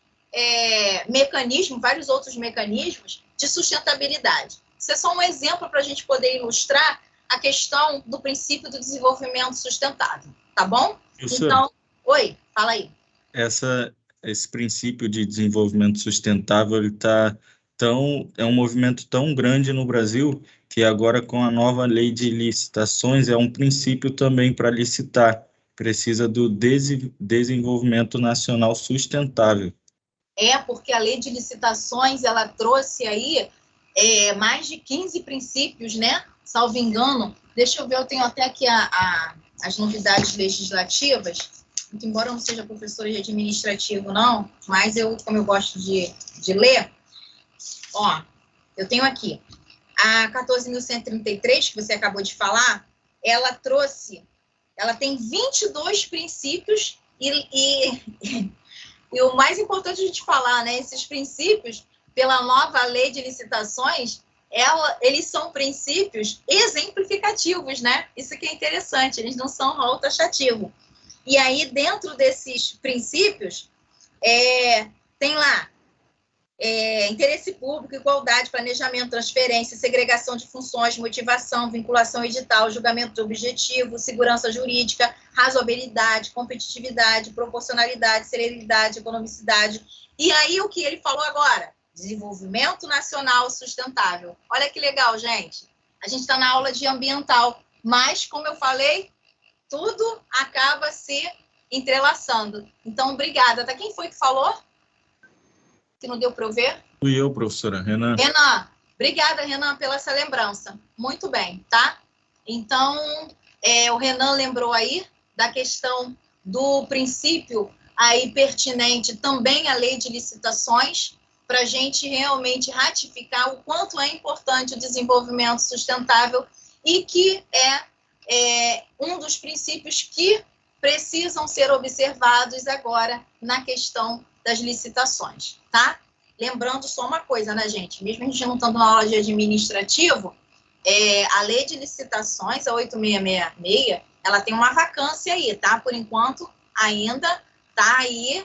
A: vários outros mecanismos de sustentabilidade. Isso é só um exemplo para a gente poder ilustrar a questão do princípio do desenvolvimento sustentável, tá bom? Então, oi, fala aí.
E: Esse princípio de desenvolvimento sustentável, ele é um movimento tão grande no Brasil que agora com a nova lei de licitações é um princípio também para licitar. Precisa do desenvolvimento nacional sustentável.
A: Porque a lei de licitações, ela trouxe aí mais de 15 princípios, né? Salvo engano. Deixa eu ver, eu tenho até aqui as novidades legislativas, muito embora eu não seja professora de administrativo, não, mas como eu gosto de ler, ó, eu tenho aqui a 14.133, que você acabou de falar, ela tem 22 princípios e o mais importante a gente falar, né, esses princípios, pela nova lei de licitações, eles são princípios exemplificativos, né? Isso que é interessante, eles não são rol taxativo. E aí, dentro desses princípios, tem lá interesse público, igualdade, planejamento, transferência, segregação de funções, motivação, vinculação edital, julgamento de objetivo, segurança jurídica, razoabilidade, competitividade, proporcionalidade, celeridade, economicidade. E aí, o que ele falou agora? Desenvolvimento nacional sustentável. Olha que legal, gente. A gente está na aula de ambiental, mas, como eu falei, tudo acaba se entrelaçando. Então, obrigada. Quem foi que falou? Que não deu para eu ver?
E: Fui eu, professora, Renan.
A: Renan, obrigada, Renan, pela essa lembrança. Muito bem, tá? Então, o Renan lembrou aí da questão do princípio aí pertinente também à lei de licitações, para a gente realmente ratificar o quanto é importante o desenvolvimento sustentável e que é um dos princípios que precisam ser observados agora na questão das licitações, tá? Lembrando só uma coisa, né, gente? Mesmo a gente não estando na aula de administrativo, a lei de licitações, a 8666, ela tem uma vacância aí, tá? Por enquanto, ainda está aí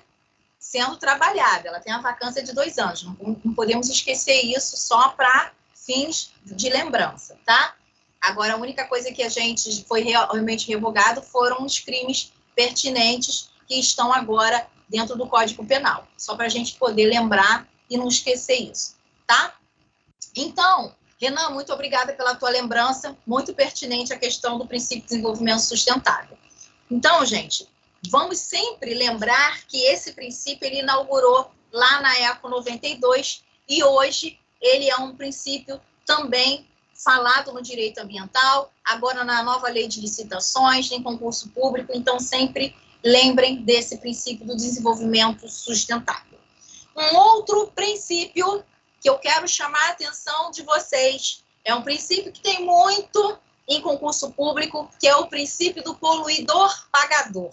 A: sendo trabalhada. Ela tem uma vacância de 2 anos. Não podemos esquecer isso só para fins de lembrança, tá? Agora, a única coisa que a gente foi realmente revogado foram os crimes pertinentes que estão agora dentro do Código Penal. Só para a gente poder lembrar e não esquecer isso, tá? Então, Renan, muito obrigada pela tua lembrança, muito pertinente a questão do princípio de desenvolvimento sustentável. Então, gente, vamos sempre lembrar que esse princípio ele inaugurou lá na ECO 92 e hoje ele é um princípio também falado no direito ambiental, agora na nova lei de licitações, em concurso público, então sempre lembrem desse princípio do desenvolvimento sustentável. Um outro princípio que eu quero chamar a atenção de vocês, é um princípio que tem muito em concurso público, que é o princípio do poluidor-pagador.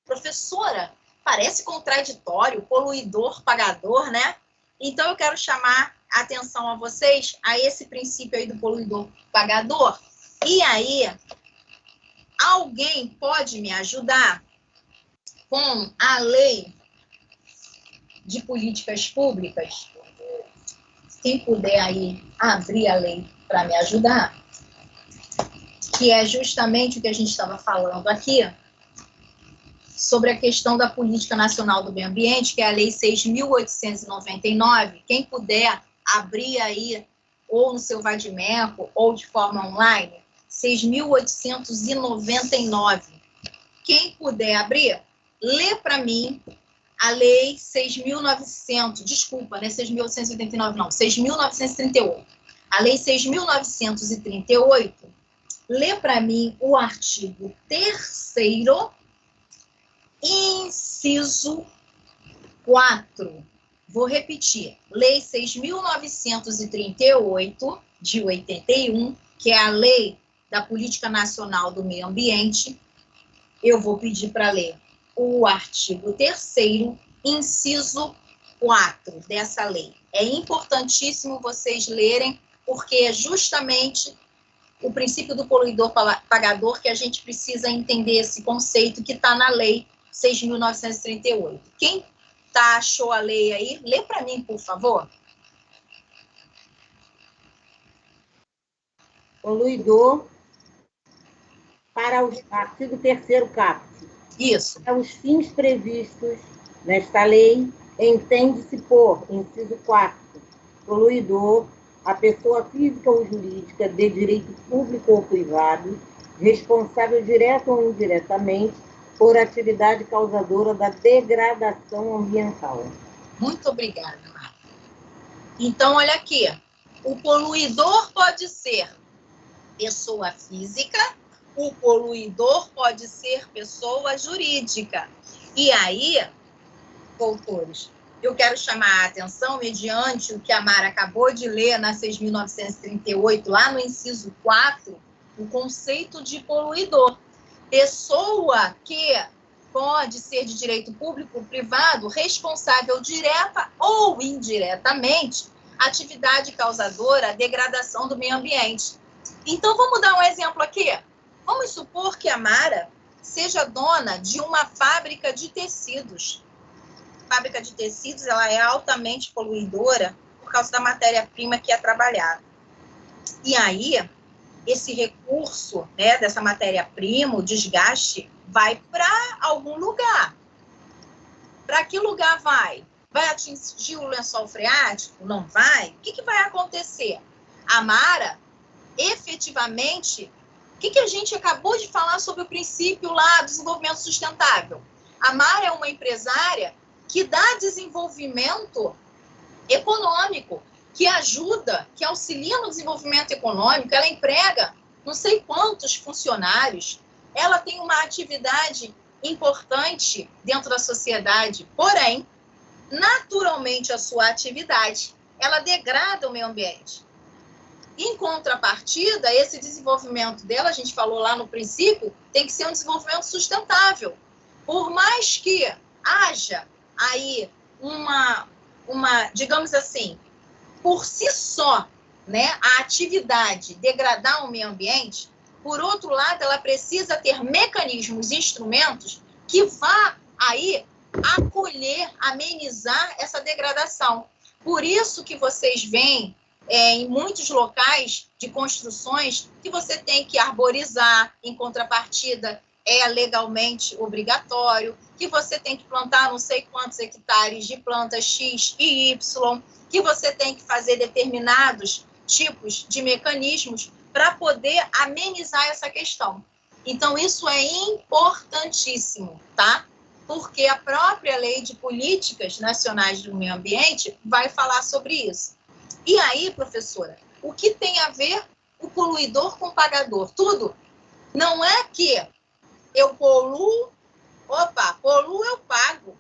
A: Professora, parece contraditório, poluidor-pagador, né? Então, eu quero chamar a atenção a vocês a esse princípio aí do poluidor-pagador. E aí, alguém pode me ajudar com a lei de políticas públicas? Quem puder aí abrir a lei para me ajudar, que é justamente o que a gente estava falando aqui, sobre a questão da Política Nacional do Meio Ambiente, que é a Lei 6.899. Quem puder abrir aí, ou no seu Vadimeco, ou de forma online, 6.899. Quem puder abrir, lê para mim a Lei 6.900, desculpa, não é 6.889, não, 6.938. A Lei 6.938, lê para mim o artigo 3º, inciso 4. Vou repetir. Lei 6.938, de 81, que é a Lei da Política Nacional do Meio Ambiente. Eu vou pedir para ler o artigo 3º, inciso 4 dessa lei. É importantíssimo vocês lerem, porque é justamente o princípio do poluidor-pagador que a gente precisa entender esse conceito que está na lei 6.938. Quem achou a lei aí, lê para mim, por favor.
F: Poluidor, para o artigo 3º caput.
A: Isso.
F: Para os fins previstos nesta lei, entende-se por, inciso 4, poluidor, a pessoa física ou jurídica de direito público ou privado, responsável direta ou indiretamente por atividade causadora da degradação ambiental.
A: Muito obrigada, Marta. Então, olha aqui. O poluidor pode ser pessoa física, o poluidor pode ser pessoa jurídica. E aí, doutores, eu quero chamar a atenção, mediante o que a Mara acabou de ler na 6.938, lá no inciso 4, o conceito de poluidor. Pessoa que pode ser de direito público ou privado, responsável direta ou indiretamente, atividade causadora, degradação do meio ambiente. Então, vamos dar um exemplo aqui. Vamos supor que a Mara seja dona de uma fábrica de tecidos. A fábrica de tecidos, ela é altamente poluidora por causa da matéria-prima que é trabalhada. E aí, esse recurso, né, dessa matéria-prima, o desgaste, vai para algum lugar. Para que lugar vai? Vai atingir o lençol freático? Não vai? O que vai acontecer? A Mara, efetivamente, o que a gente acabou de falar sobre o princípio lá do desenvolvimento sustentável? A Mara é uma empresária que dá desenvolvimento econômico, que ajuda, que auxilia no desenvolvimento econômico, ela emprega não sei quantos funcionários, ela tem uma atividade importante dentro da sociedade, porém, naturalmente a sua atividade, ela degrada o meio ambiente. Em contrapartida, esse desenvolvimento dela, a gente falou lá no princípio, tem que ser um desenvolvimento sustentável. Por mais que haja aí uma digamos assim, por si só, né, a atividade degradar o meio ambiente, por outro lado, ela precisa ter mecanismos, instrumentos que vá aí acolher, amenizar essa degradação. Por isso que vocês veem em muitos locais de construções que você tem que arborizar, em contrapartida é legalmente obrigatório, que você tem que plantar não sei quantos hectares de plantas X e Y, que você tem que fazer determinados tipos de mecanismos para poder amenizar essa questão. Então, isso é importantíssimo, tá? Porque a própria Lei de Políticas Nacionais do Meio Ambiente vai falar sobre isso. E aí, professora, o que tem a ver o poluidor com o pagador? Tudo. Não é que eu poluo, poluo eu pago.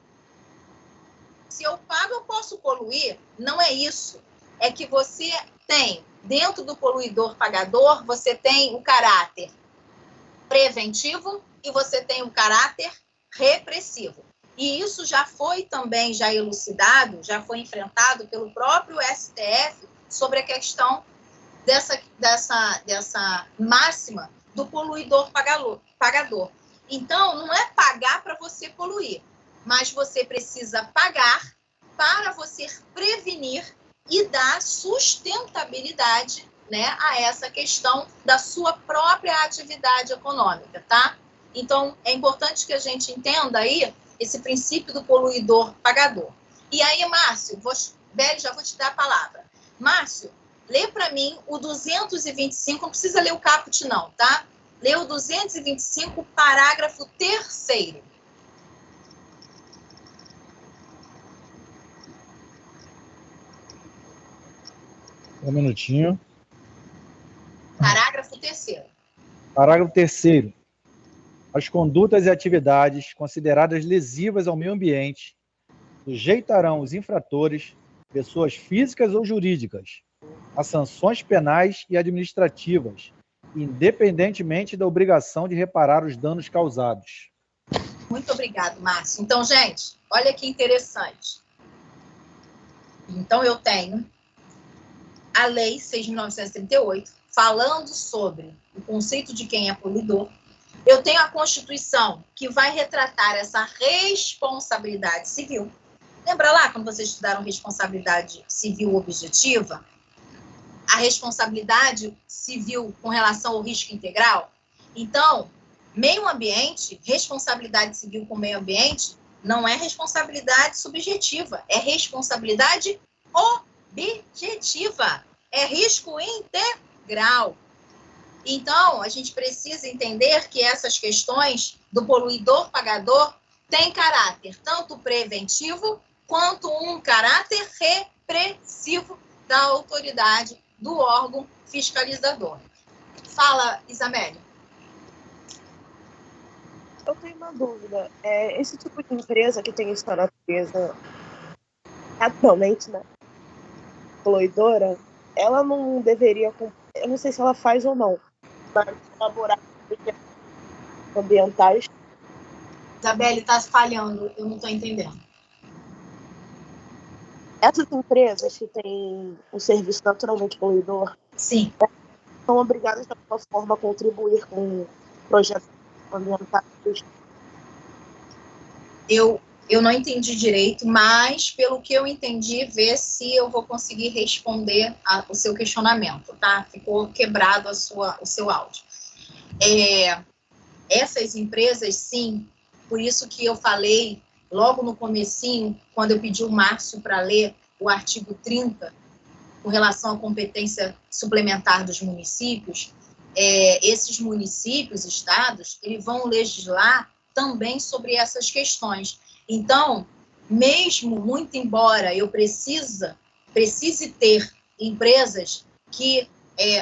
A: Se eu pago, eu posso poluir. Não é isso. É que você tem, dentro do poluidor-pagador, você tem o caráter preventivo e você tem o caráter repressivo. E isso já foi também elucidado, já foi enfrentado pelo próprio STF sobre a questão dessa máxima do poluidor-pagador. Então, não é pagar para você poluir, mas você precisa pagar para você prevenir e dar sustentabilidade, né, a essa questão da sua própria atividade econômica, tá? Então, é importante que a gente entenda aí esse princípio do poluidor-pagador. E aí, Márcio, Beli, já vou te dar a palavra. Márcio, lê para mim o 225, não precisa ler o caput não, tá? Lê o 225, parágrafo 3º.
B: Um minutinho.
A: Parágrafo 3º.
B: Parágrafo 3º. As condutas e atividades consideradas lesivas ao meio ambiente sujeitarão os infratores, pessoas físicas ou jurídicas, a sanções penais e administrativas, independentemente da obrigação de reparar os danos causados.
A: Muito obrigado, Márcio. Então, gente, olha que interessante. Então, eu tenho a Lei 6.938, falando sobre o conceito de quem é poluidor. Eu tenho a Constituição, que vai retratar essa responsabilidade civil. Lembra lá, quando vocês estudaram responsabilidade civil objetiva? A responsabilidade civil com relação ao risco integral? Então, meio ambiente, responsabilidade civil com meio ambiente, não é responsabilidade subjetiva, é responsabilidade objetiva, é risco integral. Então, a gente precisa entender que essas questões do poluidor-pagador têm caráter tanto preventivo quanto um caráter repressivo da autoridade, do órgão fiscalizador. Fala, Isamélia.
D: Eu tenho uma dúvida. Esse tipo de empresa que tem isso na natureza, atualmente, né, poluidora, ela não deveria, eu não sei se ela faz ou não, mas elaborar ambientais.
A: Isabelle, está falhando, eu não estou entendendo.
D: Essas empresas que têm um serviço naturalmente poluidor,
A: sim,
D: são obrigadas, de alguma forma, a contribuir com projetos ambientais.
A: Eu não entendi direito, mas pelo que eu entendi, ver se eu vou conseguir responder o seu questionamento, tá? Ficou quebrado o seu áudio. Essas empresas, sim, por isso que eu falei logo no comecinho, quando eu pedi o Márcio para ler o artigo 30, com relação à competência suplementar dos municípios, esses municípios, estados, eles vão legislar também sobre essas questões. Então, mesmo, muito embora eu precise ter empresas que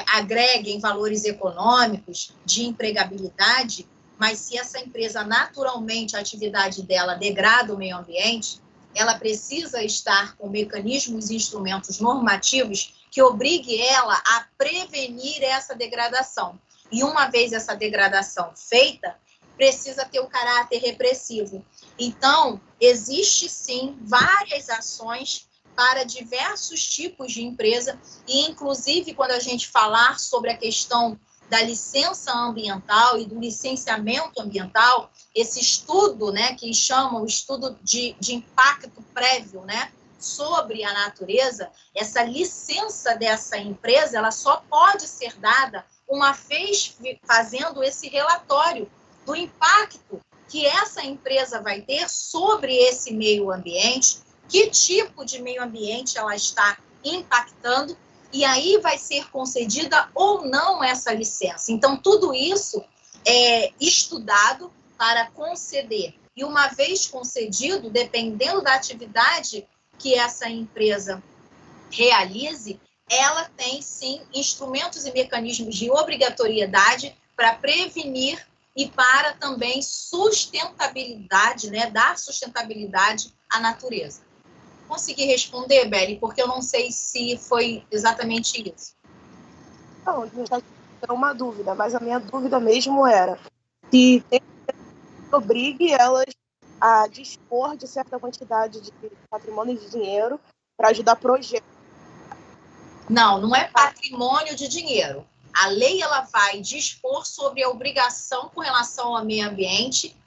A: agreguem valores econômicos de empregabilidade, mas se essa empresa, naturalmente, a atividade dela degrada o meio ambiente, ela precisa estar com mecanismos e instrumentos normativos que obrigue ela a prevenir essa degradação. E uma vez essa degradação feita, precisa ter o caráter repressivo. Então, existe sim várias ações para diversos tipos de empresa, e inclusive quando a gente falar sobre a questão da licença ambiental e do licenciamento ambiental, esse estudo, né, que chamam o estudo de impacto prévio, né, sobre a natureza, essa licença dessa empresa, ela só pode ser dada uma vez fazendo esse relatório do impacto que essa empresa vai ter sobre esse meio ambiente, que tipo de meio ambiente ela está impactando, e aí vai ser concedida ou não essa licença. Então, tudo isso é estudado para conceder. E uma vez concedido, dependendo da atividade que essa empresa realize, ela tem, sim, instrumentos e mecanismos de obrigatoriedade para prevenir e para também sustentabilidade, né, dar sustentabilidade à natureza. Consegui responder, Beli, porque eu não sei se foi exatamente isso.
D: Não, já tenho uma dúvida, mas a minha dúvida mesmo era se tem que obrigue elas a dispor de certa quantidade de patrimônio de dinheiro para ajudar projetos.
A: Não, não é patrimônio de dinheiro. A lei ela vai dispor sobre a obrigação com relação ao meio ambiente,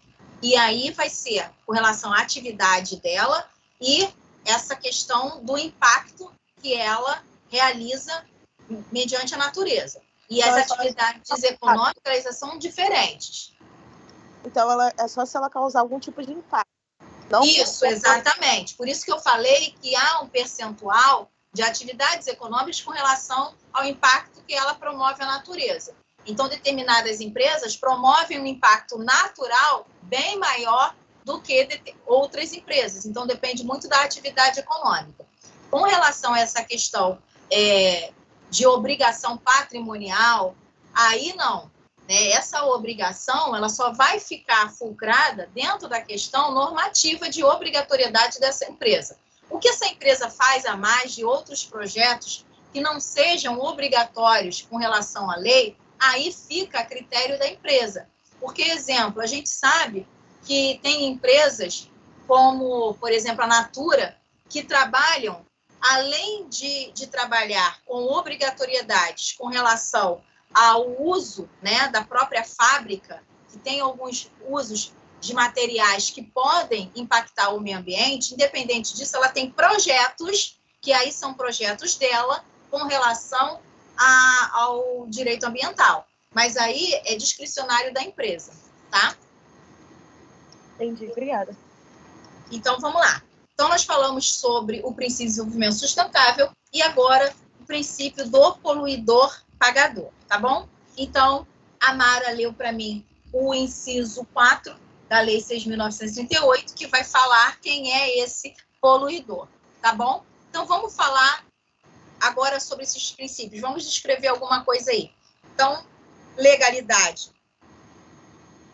A: e aí vai ser com relação à atividade dela e essa questão do impacto que ela realiza mediante a natureza. E as atividades econômicas elas são diferentes.
D: Então, é só se ela causar algum tipo de impacto. Não
A: isso, exatamente. Por isso que eu falei que há um percentual de atividades econômicas com relação ao impacto que ela promove à natureza. Então, determinadas empresas promovem um impacto natural bem maior do que outras empresas. Então, depende muito da atividade econômica. Com relação a essa questão de obrigação patrimonial, aí não. Né? Essa obrigação ela só vai ficar fulcrada dentro da questão normativa de obrigatoriedade dessa empresa. O que essa empresa faz a mais de outros projetos que não sejam obrigatórios com relação à lei, aí fica a critério da empresa. Porque, exemplo, a gente sabe que tem empresas como, por exemplo, a Natura, que trabalham, além de trabalhar com obrigatoriedades com relação ao uso, né, da própria fábrica, que tem alguns usos de materiais que podem impactar o meio ambiente, independente disso, ela tem projetos, que aí são projetos dela, com relação ao direito ambiental. Mas aí é discricionário da empresa, tá?
D: Entendi, obrigada.
A: Então, vamos lá. Então, nós falamos sobre o princípio de desenvolvimento sustentável e agora o princípio do poluidor pagador, tá bom? Então, a Mara leu para mim o inciso 4 da Lei 6.938, que vai falar quem é esse poluidor, tá bom? Então, vamos falar agora sobre esses princípios. Vamos descrever alguma coisa aí. Então, legalidade.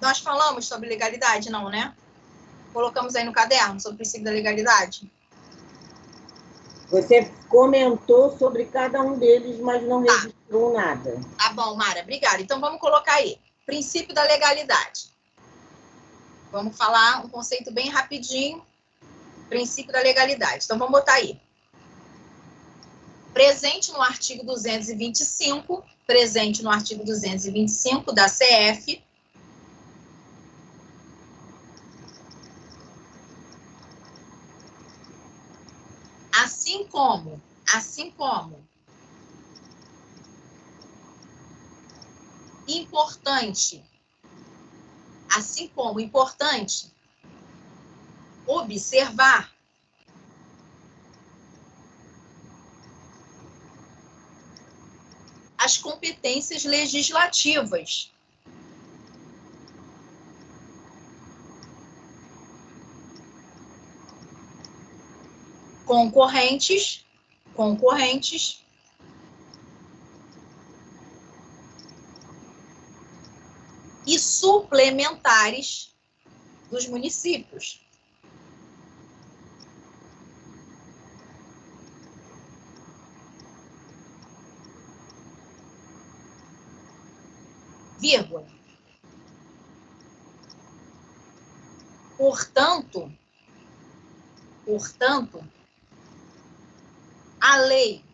A: Nós falamos sobre legalidade, não, né? Colocamos aí no caderno sobre o princípio da legalidade.
F: Você comentou sobre cada um deles, mas não registrou nada.
A: Tá bom, Mara, obrigada. Então, vamos colocar aí. Princípio da legalidade. Vamos falar um conceito bem rapidinho. Princípio da legalidade. Então, vamos botar aí. Presente no artigo 225, presente no artigo 225 da CF, assim como, importante observar as competências legislativas concorrentes e suplementares dos municípios. Vírgula. Portanto, a lei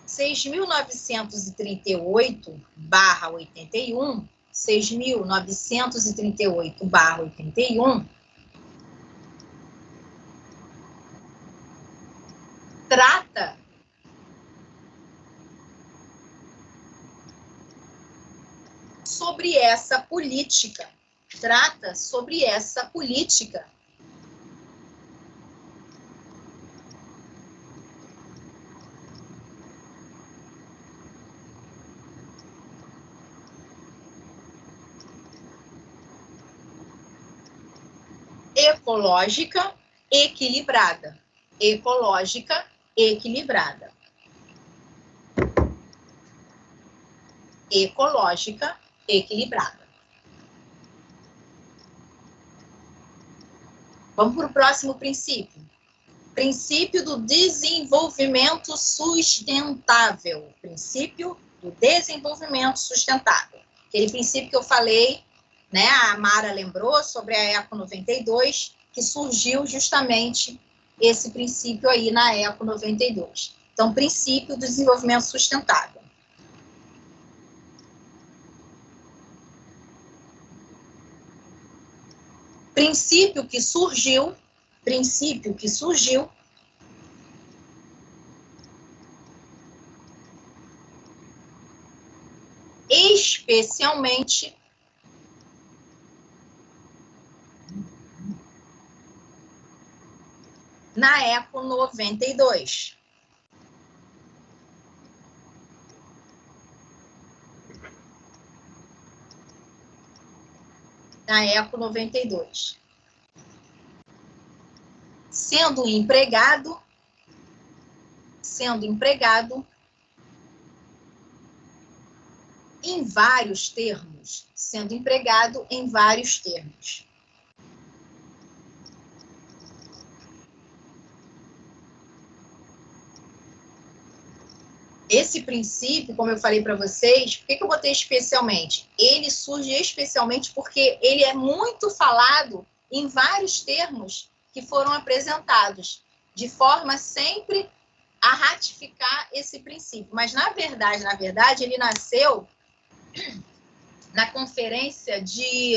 A: 6.938/81, 6.938/81, trata sobre essa política. Ecológica equilibrada. ecológica equilibrada. Ecológica equilibrada. Vamos para o próximo princípio. Princípio do desenvolvimento sustentável. Princípio do desenvolvimento sustentável. Aquele princípio que eu falei, né? A Mara lembrou sobre a ECO 92, que surgiu justamente esse princípio aí na ECO 92. Então, princípio do desenvolvimento sustentável. Princípio que surgiu especialmente na ECO 92. Na ECO 92. Sendo empregado em vários termos. Sendo empregado em vários termos. Esse princípio, como eu falei para vocês, por que eu botei especialmente? Ele surge especialmente porque ele é muito falado em vários termos que foram apresentados, de forma sempre a ratificar esse princípio. Mas, na verdade, ele nasceu na conferência de...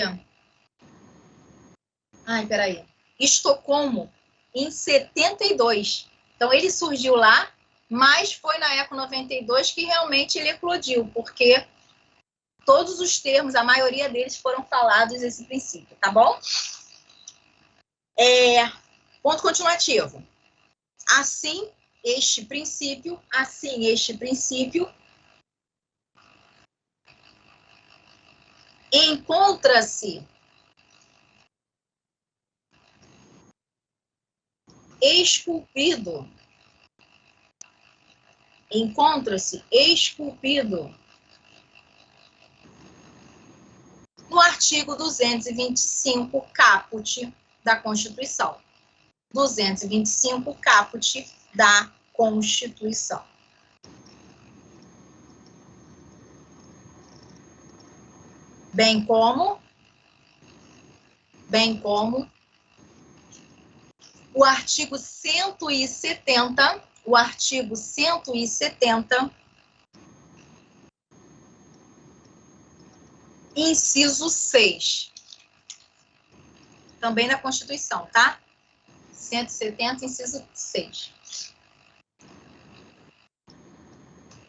A: Estocolmo, em 72. Então, ele surgiu lá, mas foi na ECO 92 que realmente ele eclodiu, porque todos os termos, a maioria deles foram falados esse princípio, tá bom? Ponto continuativo. Assim, este princípio encontra-se esculpido no artigo 225, caput da Constituição. 225, caput da Constituição. Bem como o artigo 170, inciso 6. Também na Constituição, tá? 170, inciso 6.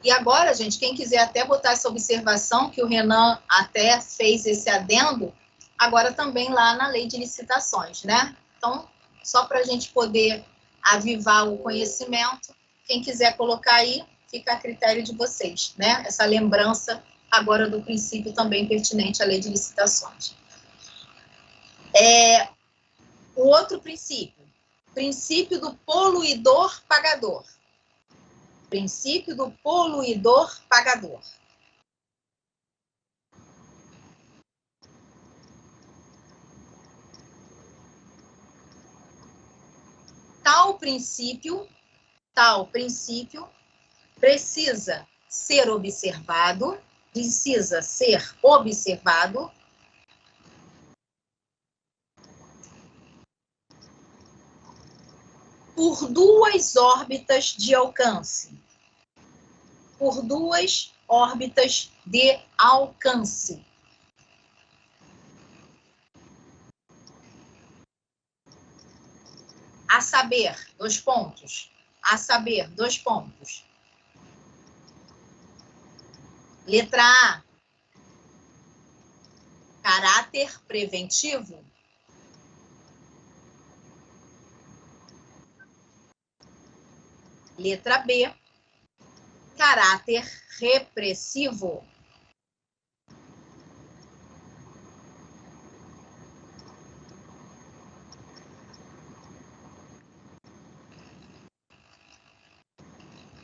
A: E agora, gente, quem quiser até botar essa observação, que o Renan até fez esse adendo, agora também lá na lei de licitações, né? Então, só para a gente poder avivar o conhecimento, quem quiser colocar aí, fica a critério de vocês, né? Essa lembrança agora do princípio também pertinente à lei de licitações. O outro princípio do poluidor-pagador. Princípio do poluidor-pagador. Tal princípio precisa ser observado por duas órbitas de alcance. A saber, dois pontos. Letra A, caráter preventivo. Letra B, caráter repressivo.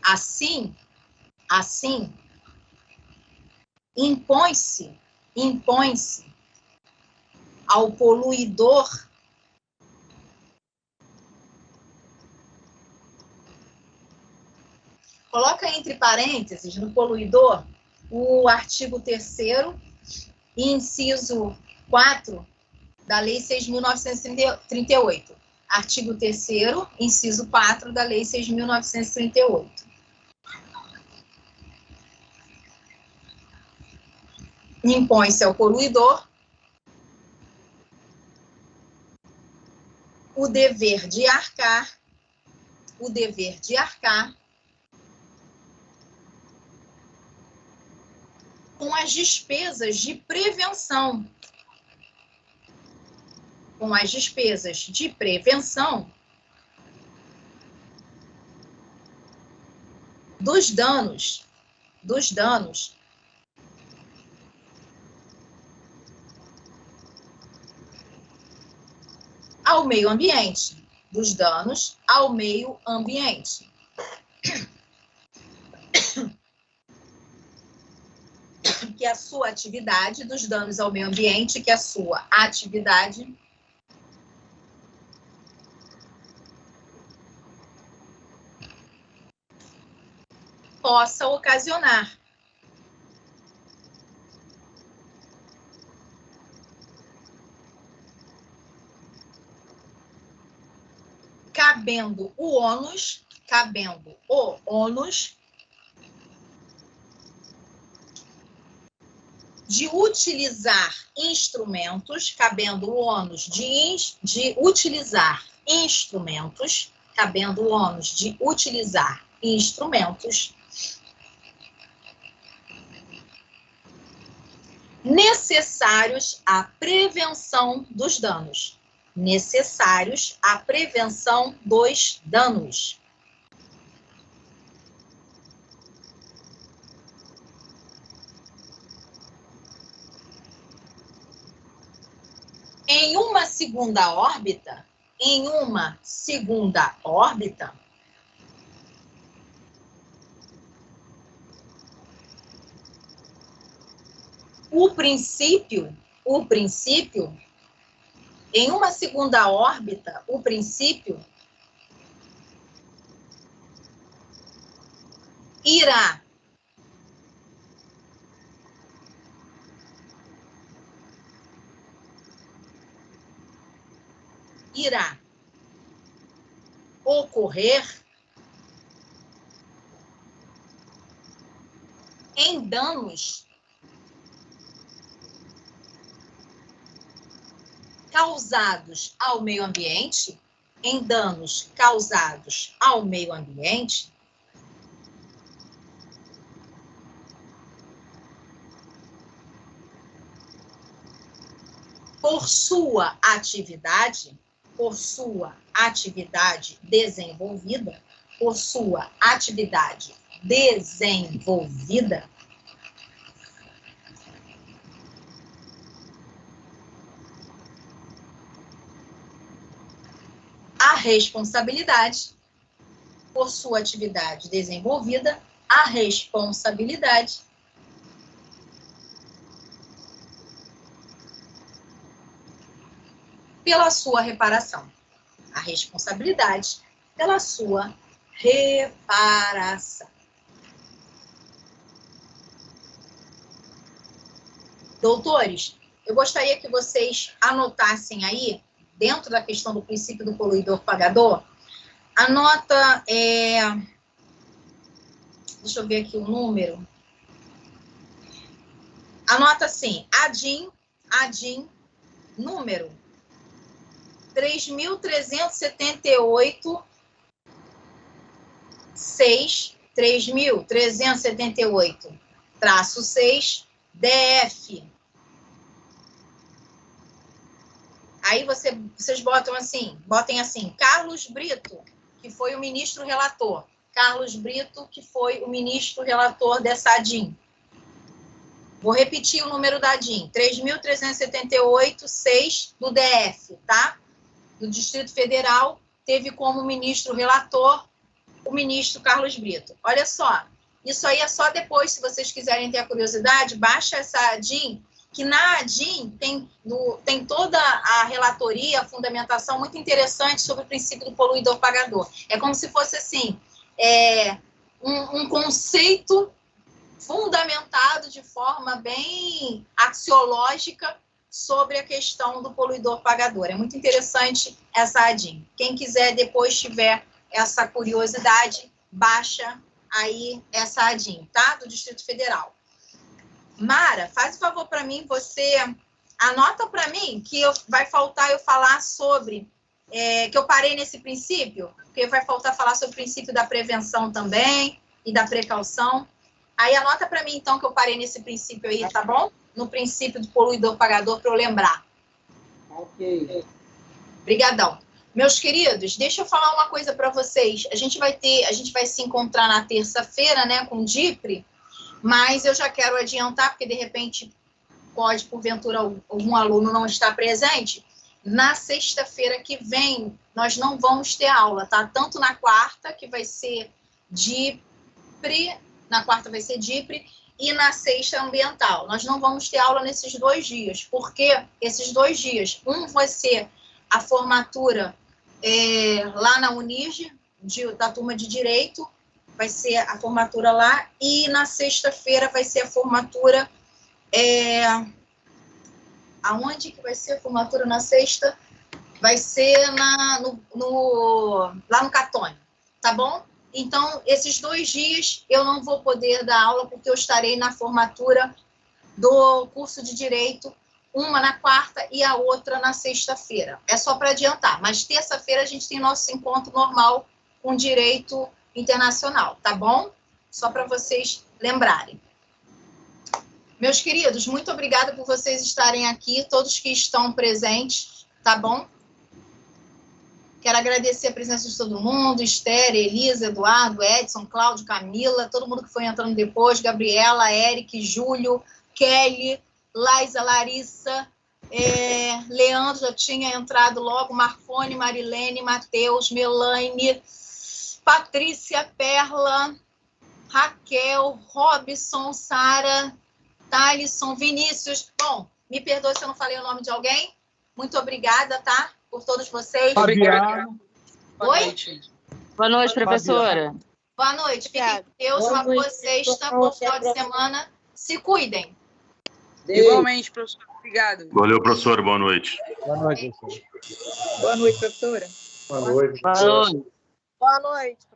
A: Assim, impõe-se ao poluidor coloca entre parênteses no poluidor o artigo 3º, inciso 4 da Lei 6.938. Artigo 3º, inciso 4 da Lei 6.938. Impõe-se ao poluidor o dever de arcar com as despesas de prevenção. Dos danos ao meio ambiente. Que a sua atividade, dos danos ao meio ambiente, que a sua atividade possa ocasionar. Cabendo o ônus de utilizar instrumentos, necessários à prevenção dos danos. Em uma segunda órbita, o princípio irá ocorrer em danos causados ao meio ambiente, por sua atividade desenvolvida, a responsabilidade pela sua reparação. Doutores, eu gostaria que vocês anotassem aí, dentro da questão do princípio do poluidor pagador, anota, deixa eu ver aqui o número, anota assim, ADIM, número 3.378, 3.378-6, DF. Aí vocês botem assim, Carlos Brito, que foi o ministro relator. Dessa ADIM. Vou repetir o número da ADIM, 3.378-6 do DF, tá? Do Distrito Federal, teve como ministro relator o ministro Carlos Brito. Olha só, isso aí é só depois, se vocês quiserem ter a curiosidade, baixa essa ADIM, que na ADIM tem toda a relatoria, a fundamentação muito interessante sobre o princípio do poluidor-pagador. É como se fosse assim, um conceito fundamentado de forma bem axiológica sobre a questão do poluidor-pagador. É muito interessante essa ADIM. Quem quiser depois tiver essa curiosidade, baixa aí essa ADIM, tá? Do Distrito Federal. Mara, faz o favor para mim, você anota para mim que vai faltar eu falar sobre, que eu parei nesse princípio, porque vai faltar falar sobre o princípio da prevenção também e da precaução. Aí anota para mim, então, que eu parei nesse princípio aí, tá bom? No princípio do poluidor-pagador, para eu lembrar.
F: Ok.
A: Obrigadão. Meus queridos, deixa eu falar uma coisa para vocês. A gente vai se encontrar na terça-feira, né, com o DIPRE, mas eu já quero adiantar, porque de repente pode, porventura, algum aluno não estar presente. Na sexta-feira que vem, nós não vamos ter aula, tá? Tanto na quarta, que vai ser DIPRE, e na sexta ambiental. Nós não vamos ter aula nesses 2 dias, porque esses 2 dias, um vai ser a formatura lá na Unige, da turma de Direito, vai ser a formatura lá, e na sexta-feira vai ser a formatura... Aonde que vai ser a formatura na sexta? Vai ser lá no Catone, tá bom? Então, esses 2 dias eu não vou poder dar aula, porque eu estarei na formatura do curso de Direito, uma na quarta e a outra na sexta-feira. É só para adiantar, mas terça-feira a gente tem nosso encontro normal com Direito Internacional, tá bom? Só para vocês lembrarem. Meus queridos, muito obrigada por vocês estarem aqui, todos que estão presentes, tá bom? Quero agradecer a presença de todo mundo, Esther, Elisa, Eduardo, Edson, Cláudio, Camila, todo mundo que foi entrando depois, Gabriela, Eric, Júlio, Kelly, Laisa, Larissa, Leandro já tinha entrado logo, Marcone, Marilene, Matheus, Melaine, Patrícia, Perla, Raquel, Robson, Sara, Thalisson, Vinícius. Bom, me perdoe se eu não falei o nome de alguém. Muito obrigada, tá? Por todos vocês.
H: Fabiano.
A: Oi?
I: Boa noite, professora.
A: Boa noite. Fiquem com Deus. Uma boa sexta, bom final de semana. Se cuidem.
H: Igualmente, professor. Obrigado.
J: Valeu, professor. Boa noite.
B: Boa noite, professor.
H: Boa noite, professora.
G: Boa noite.
I: Boa noite.
D: Boa noite.